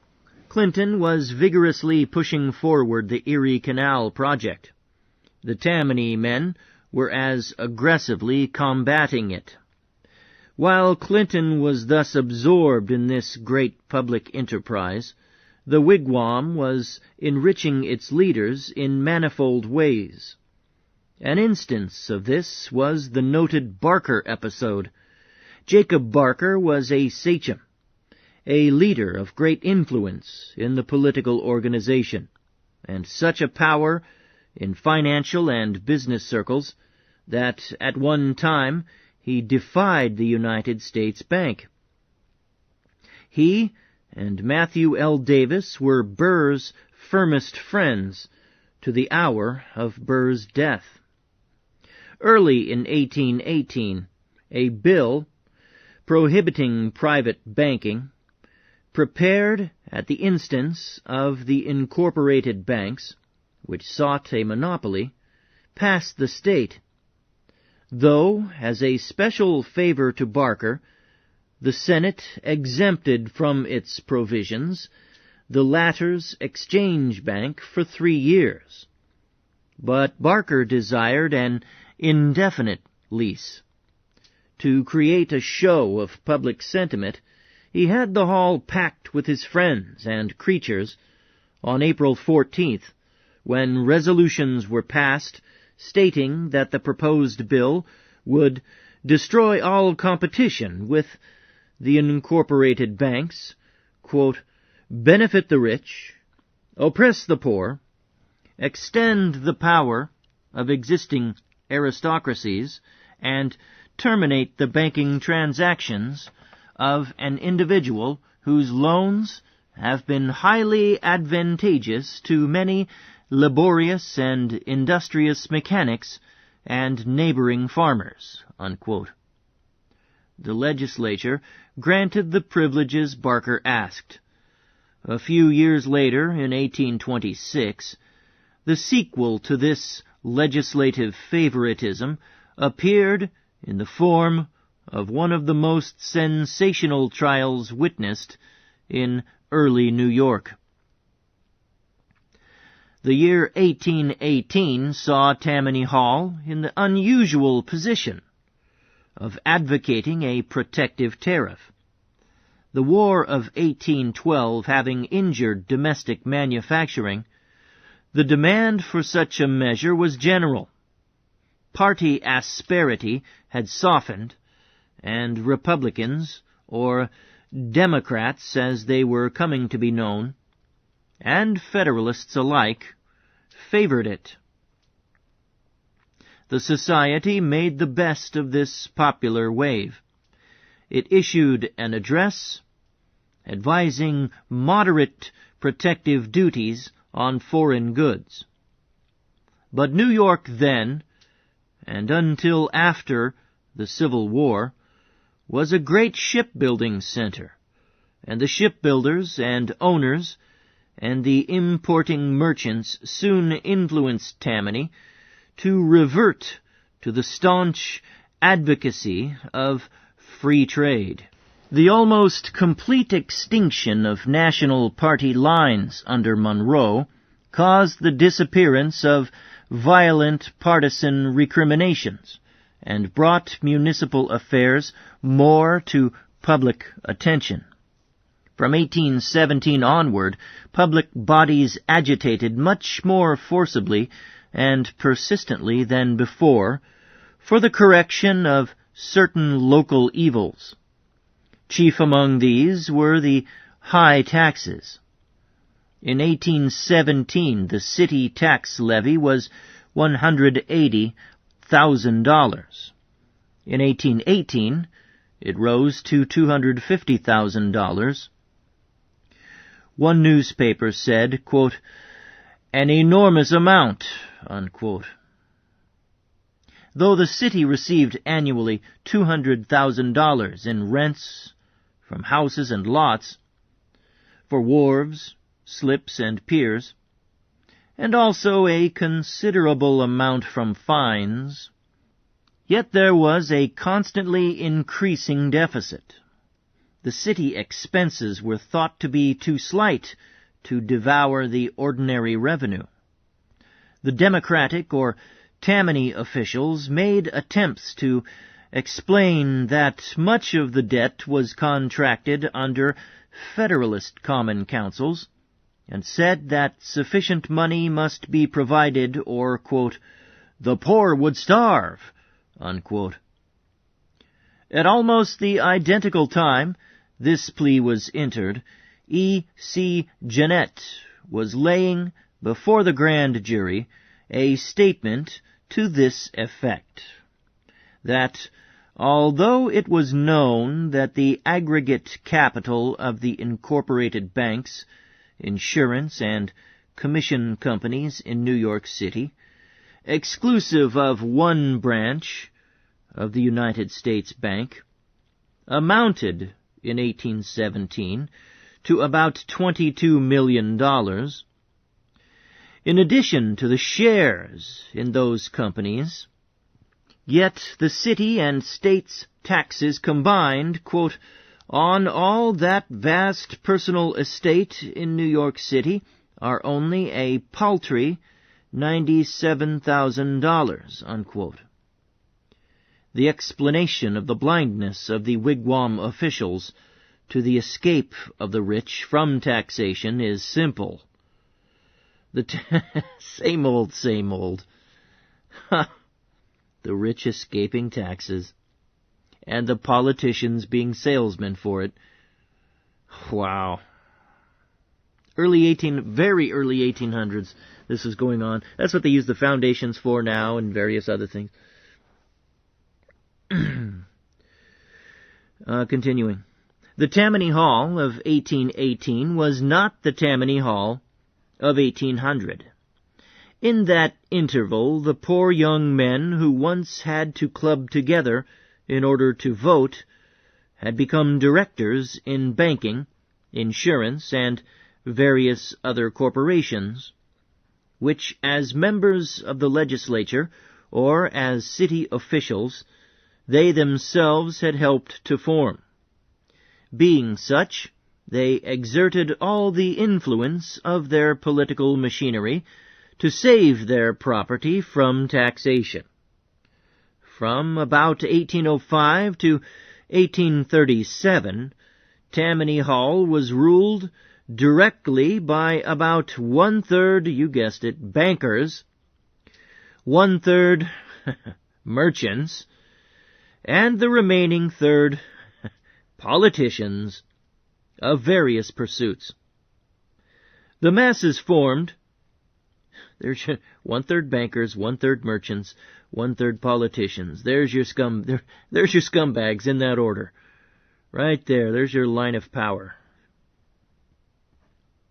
Clinton was vigorously pushing forward the Erie Canal project. The Tammany men were as aggressively combating it. While Clinton was thus absorbed in this great public enterprise, the wigwam was enriching its leaders in manifold ways. An instance of this was the noted Barker episode. Jacob Barker was a sachem, a leader of great influence in the political organization, and such a power in financial and business circles that at one time he defied the United States Bank. He and Matthew L. Davis were Burr's firmest friends to the hour of Burr's death. Early in 1818, a bill prohibiting private banking, prepared at the instance of the incorporated banks, which sought a monopoly, passed the state, though, as a special favor to Barker, the Senate exempted from its provisions the latter's exchange bank for 3 years. But Barker desired an indefinite lease. To create a show of public sentiment, he had the hall packed with his friends and creatures on April 14th, when resolutions were passed stating that the proposed bill would destroy all competition with the incorporated banks, quote, benefit the rich, oppress the poor, extend the power of existing aristocracies, and terminate the banking transactions of an individual whose loans have been highly advantageous to many laborious and industrious mechanics and neighboring farmers, unquote. The legislature granted the privileges Barker asked. A few years later, in 1826, the sequel to this legislative favoritism appeared in the form of one of the most sensational trials witnessed in early New York. The year 1818 saw Tammany Hall in the unusual position of advocating a protective tariff. The War of 1812 having injured domestic manufacturing, the demand for such a measure was general. Party asperity had softened, and Republicans, or Democrats as they were coming to be known, and Federalists alike, favored it. The Society made the best of this popular wave. It issued an address advising moderate protective duties on foreign goods. But New York then, and until after the Civil War, was a great shipbuilding center, and the shipbuilders and owners and the importing merchants soon influenced Tammany to revert to the staunch advocacy of free trade. The almost complete extinction of national party lines under Monroe caused the disappearance of violent partisan recriminations and brought municipal affairs more to public attention. From 1817 onward, public bodies agitated much more forcibly and persistently than before for the correction of certain local evils. Chief among these were the high taxes. In 1817, the city tax levy was $180,000. In 1818, it rose to $250,000. One newspaper said, quote, an enormous amount, unquote. Though the city received annually $200,000 in rents from houses and lots, for wharves, slips, and piers, and also a considerable amount from fines, yet there was a constantly increasing deficit. The city expenses were thought to be too slight to devour the ordinary revenue. The Democratic or Tammany officials made attempts to explain that much of the debt was contracted under Federalist Common Councils, and said that sufficient money must be provided or, quote, the poor would starve, unquote. At almost the identical time this plea was entered, E.C. Jeanette was laying before the grand jury a statement to this effect, that although it was known that the aggregate capital of the incorporated banks, insurance, and commission companies in New York City, exclusive of one branch of the United States Bank, amounted in 1817 to about $22 million, in addition to the shares in those companies, yet the city and state's taxes combined, quote, on all that vast personal estate in New York City are only a paltry $97,000, unquote. The explanation of the blindness of the wigwam officials to the escape of the rich from taxation is simple. Same old, same old. Ha! The rich escaping taxes, and the politicians being salesmen for it. Wow. Very early 1800s, this was going on. That's what they use the foundations for now and various other things. Continuing. The Tammany Hall of 1818 was not the Tammany Hall of 1800. In that interval, the poor young men who once had to club together in order to vote had become directors in banking, insurance, and various other corporations, which as members of the legislature or as city officials they themselves had helped to form. Being such, they exerted all the influence of their political machinery to save their property from taxation. From about 1805 to 1837, Tammany Hall was ruled directly by about one-third, you guessed it, bankers, one-third merchants, and the remaining third politicians of various pursuits. The masses formed, there's one-third bankers, one-third merchants, one-third politicians. There's your scumbags in that order. Right there, there's your line of power.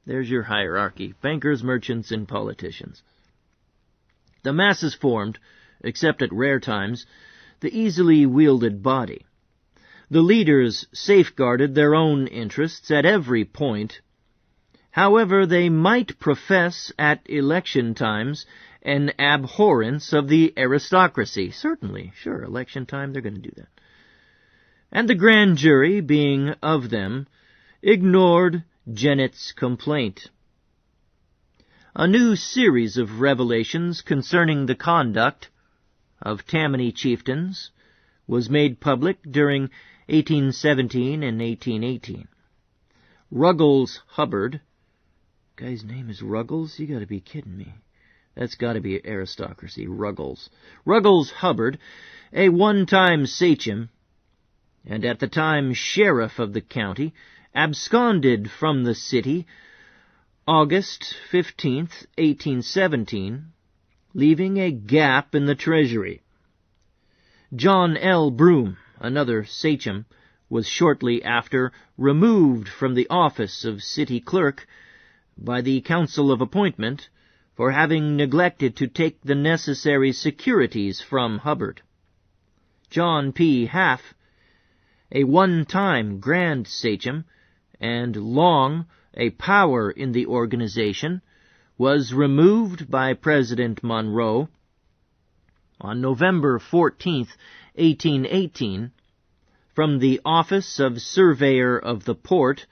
There's your hierarchy. Bankers, merchants, and politicians. The masses formed, except at rare times, the easily wielded body. The leaders safeguarded their own interests at every point. However, they might profess at election times an abhorrence of the aristocracy. Certainly, sure, election time, they're going to do that. And the grand jury, being of them, ignored Jeanette's complaint. A new series of revelations concerning the conduct of Tammany chieftains was made public during 1817 and 1818. Ruggles Hubbard, guy's name is Ruggles? You gotta be kidding me. That's gotta be aristocracy, Ruggles. Ruggles Hubbard, a one-time sachem, and at the time sheriff of the county, absconded from the city August 15th, 1817, leaving a gap in the treasury. John L. Broome, another sachem, was shortly after removed from the office of city clerk by the Council of Appointment for having neglected to take the necessary securities from Hubbard. John P. Half, a one-time grand sachem and long a power in the organization, was removed by President Monroe on November 14th, 1818, from the office of Surveyor of the Port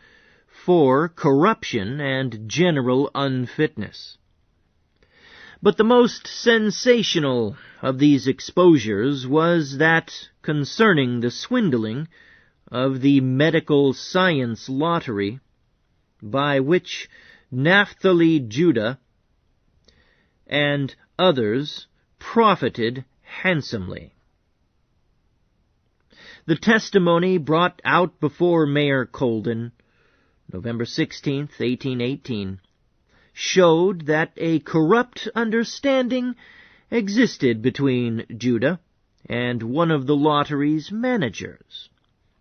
for corruption and general unfitness. But the most sensational of these exposures was that concerning the swindling of the medical science lottery, by which Naphtali Judah and others profited handsomely. The testimony brought out before Mayor Colden, November 16, 1818, showed that a corrupt understanding existed between Judah and one of the lottery's managers,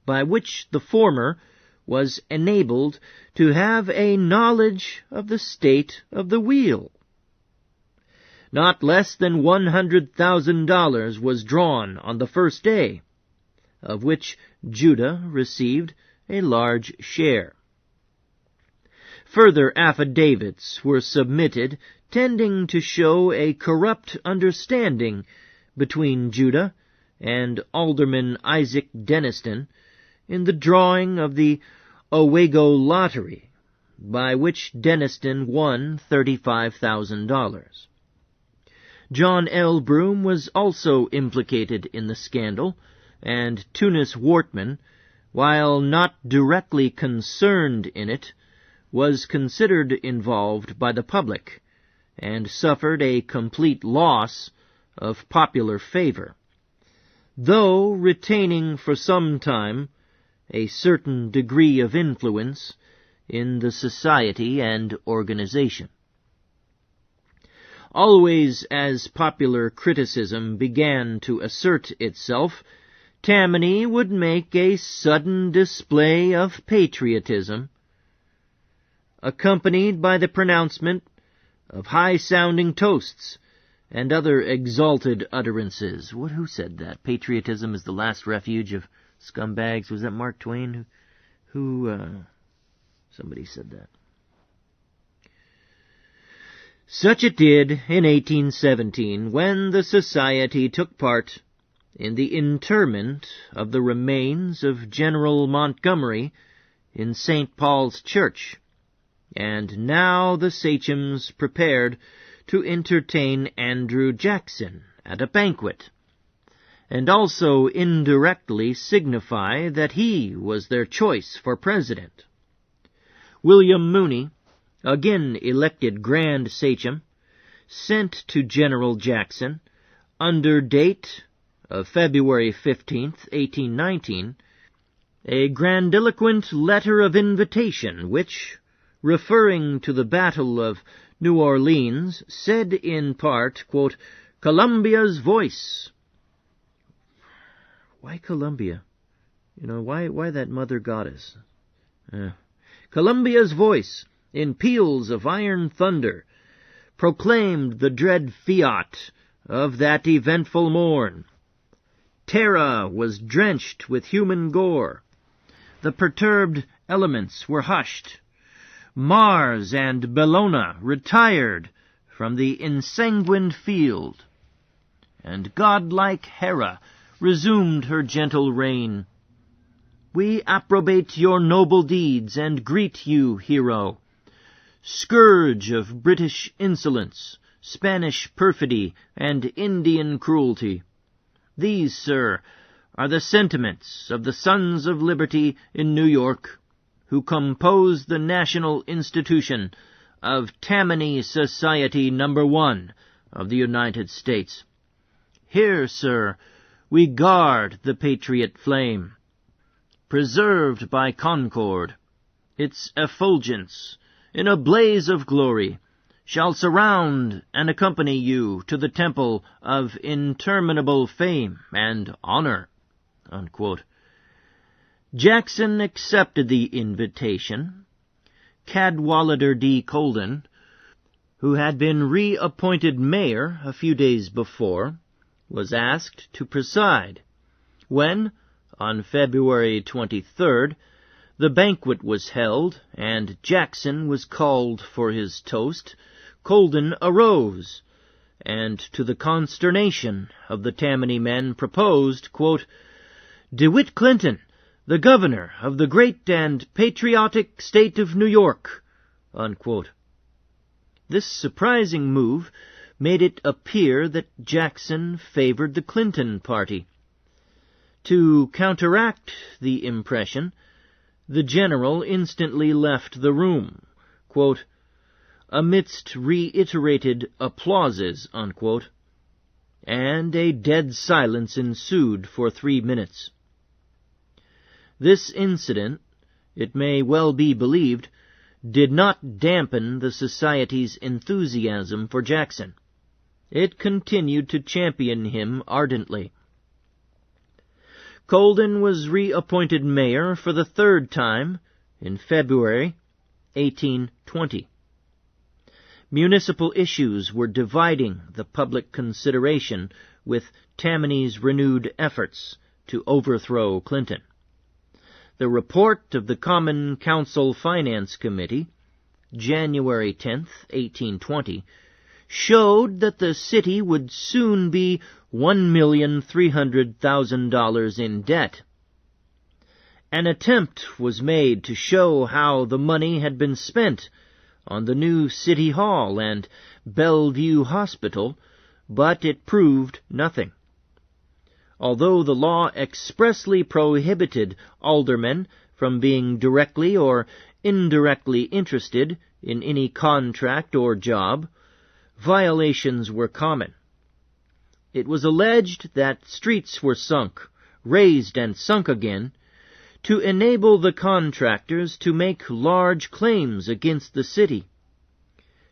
by which the former was enabled to have a knowledge of the state of the wheel. Not less than $100,000 was drawn on the first day, of which Judah received a large share. Further affidavits were submitted tending to show a corrupt understanding between Judah and Alderman Isaac Denniston in the drawing of the Owego lottery, by which Denniston won $35,000. John L. Broom was also implicated in the scandal, and Tunis Wortman, while not directly concerned in it, was considered involved by the public, and suffered a complete loss of popular favor, though retaining for some time a certain degree of influence in the society and organization. Always as popular criticism began to assert itself, Tammany would make a sudden display of patriotism, accompanied by the pronouncement of high-sounding toasts and other exalted utterances. Who said that? Patriotism is the last refuge of scumbags. Was that Mark Twain? Somebody said that. Such it did in 1817, when the Society took part in the interment of the remains of General Montgomery in St. Paul's Church, and now the sachems prepared to entertain Andrew Jackson at a banquet, and also indirectly signify that he was their choice for president. William Mooney, again elected Grand Sachem, sent to General Jackson, under date of February 15, 1819, a grandiloquent letter of invitation which, referring to the Battle of New Orleans, said in part, quote, "Columbia's voice." Why Columbia? Why that mother goddess? Columbia's voice, in peals of iron thunder, proclaimed the dread fiat of that eventful morn. Terra was drenched with human gore. The perturbed elements were hushed. Mars and Bellona retired from the ensanguined field, and godlike Hera resumed her gentle reign. We approbate your noble deeds, and greet you, hero, scourge of British insolence, Spanish perfidy, and Indian cruelty. These, sir, are the sentiments of the Sons of Liberty in New York, who compose the national institution of Tammany Society No. 1 of the United States. Here, sir, we guard the patriot flame, preserved by concord. Its effulgence, in a blaze of glory, shall surround and accompany you to the temple of interminable fame and honor." Unquote. Jackson accepted the invitation. Cadwallader D. Colden, who had been reappointed mayor a few days before, was asked to preside. When, on February 23rd, the banquet was held, and Jackson was called for his toast, Colden arose, and to the consternation of the Tammany men proposed, quote, "DeWitt Clinton, the governor of the great and patriotic state of New York," unquote. This surprising move made it appear that Jackson favored the Clinton party. To counteract the impression, the general instantly left the room, quote, amidst reiterated applauses, unquote, and a dead silence ensued for 3 minutes. This incident, it may well be believed, did not dampen the society's enthusiasm for Jackson. It continued to champion him ardently. Colden was reappointed mayor for the 3rd time in February 1820. Municipal issues were dividing the public consideration with Tammany's renewed efforts to overthrow Clinton. The report of the Common Council Finance Committee, January 10, 1820, showed that the city would soon be $1,300,000 in debt. An attempt was made to show how the money had been spent on the new City Hall and Bellevue Hospital, but it proved nothing. Although the law expressly prohibited aldermen from being directly or indirectly interested in any contract or job, violations were common. It was alleged that streets were sunk, raised and sunk again, to enable the contractors to make large claims against the city.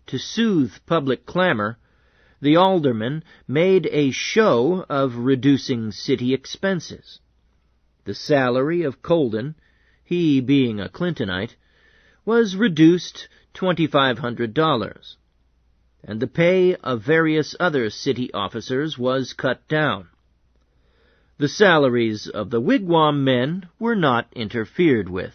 To soothe public clamor, the aldermen made a show of reducing city expenses. The salary of Colden, he being a Clintonite, was reduced $2,500, and the pay of various other city officers was cut down. The salaries of the wigwam men were not interfered with.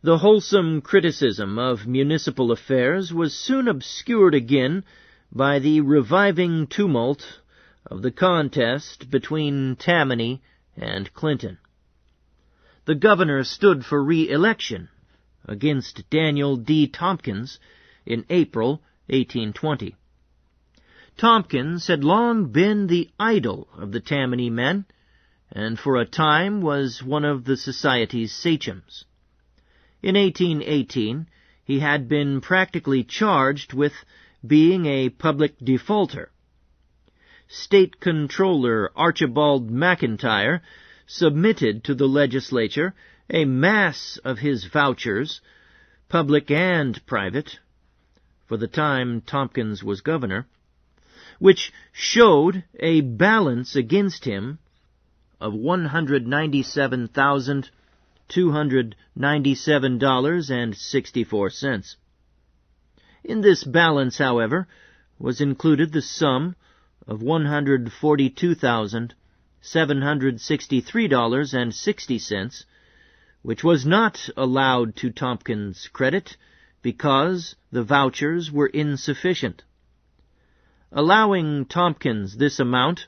The wholesome criticism of municipal affairs was soon obscured again by the reviving tumult of the contest between Tammany and Clinton. The governor stood for re-election against Daniel D. Tompkins in April 1820. Tompkins had long been the idol of the Tammany men, and for a time was one of the society's sachems. In 1818, he had been practically charged with being a public defaulter. State Controller Archibald McIntyre submitted to the legislature a mass of his vouchers, public and private, for the time Tompkins was governor, which showed a balance against him of $197,297.64. In this balance, however, was included the sum of $142,763.60, which was not allowed to Tompkins' credit because the vouchers were insufficient. Allowing Tompkins this amount,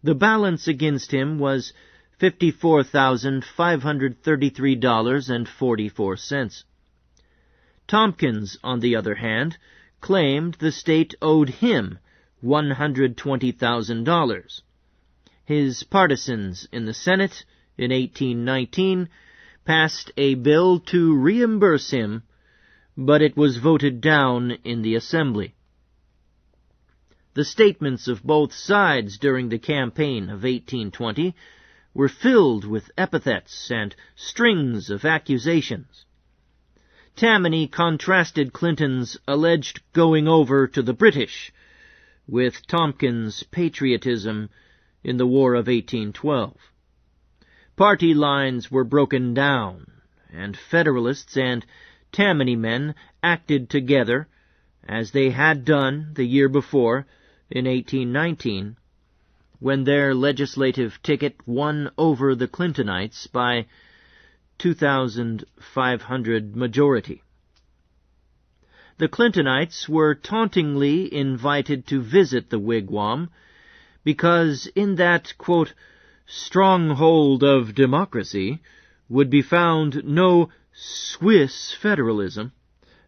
the balance against him was $54,533.44. Tompkins, on the other hand, claimed the state owed him $120,000. His partisans in the Senate in 1819 passed a bill to reimburse him, but it was voted down in the Assembly. The statements of both sides during the campaign of 1820 were filled with epithets and strings of accusations. Tammany contrasted Clinton's alleged going over to the British with Tompkins' patriotism in the War of 1812. Party lines were broken down, and Federalists and Tammany men acted together, as they had done the year before, in 1819, when their legislative ticket won over the Clintonites by 2,500 majority. The Clintonites were tauntingly invited to visit the wigwam because in that, quote, stronghold of democracy would be found no Swiss federalism,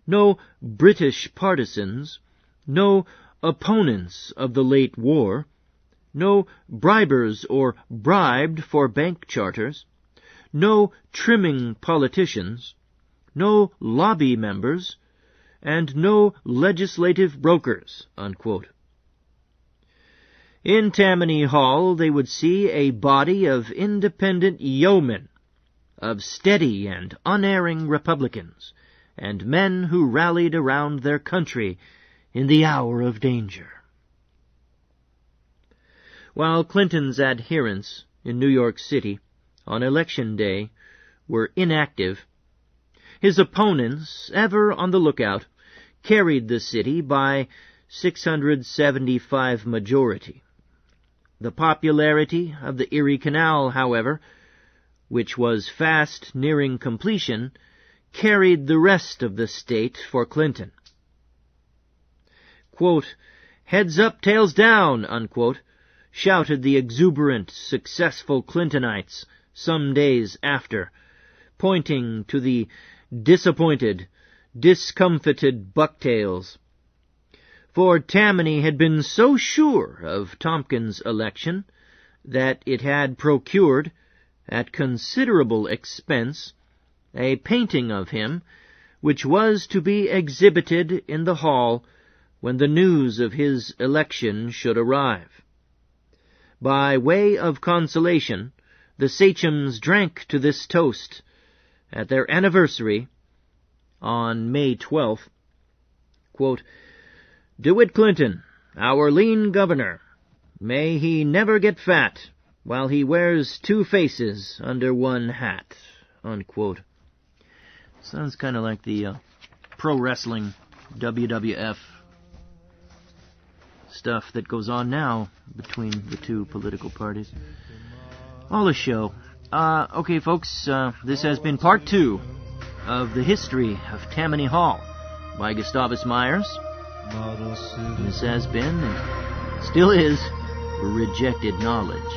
no British partisans, no opponents of the late war, no bribers or bribed for bank charters, no trimming politicians, no lobby members, and no legislative brokers, unquote. In Tammany Hall they would see a body of independent yeomen, of steady and unerring Republicans, and men who rallied around their country in the hour of danger. While Clinton's adherents in New York City on Election Day were inactive, his opponents, ever on the lookout, carried the city by 675 majority. The popularity of the Erie Canal, however, which was fast nearing completion, carried the rest of the state for Clinton. Quote, "Heads up, tails down," unquote, shouted the exuberant, successful Clintonites some days after, pointing to the disappointed, discomfited Bucktails. For Tammany had been so sure of Tompkins' election that it had procured, at considerable expense, a painting of him, which was to be exhibited in the hall when the news of his election should arrive. By way of consolation, the sachems drank to this toast at their anniversary on May 12th. Quote, "DeWitt Clinton, our lean governor, may he never get fat while he wears two faces under one hat," unquote. Sounds kind of like the pro wrestling WWF stuff that goes on now between the two political parties. All a show. Okay, folks, this has been part 2 of the history of Tammany Hall by Gustavus Myers. This has been, and still is, rejected knowledge.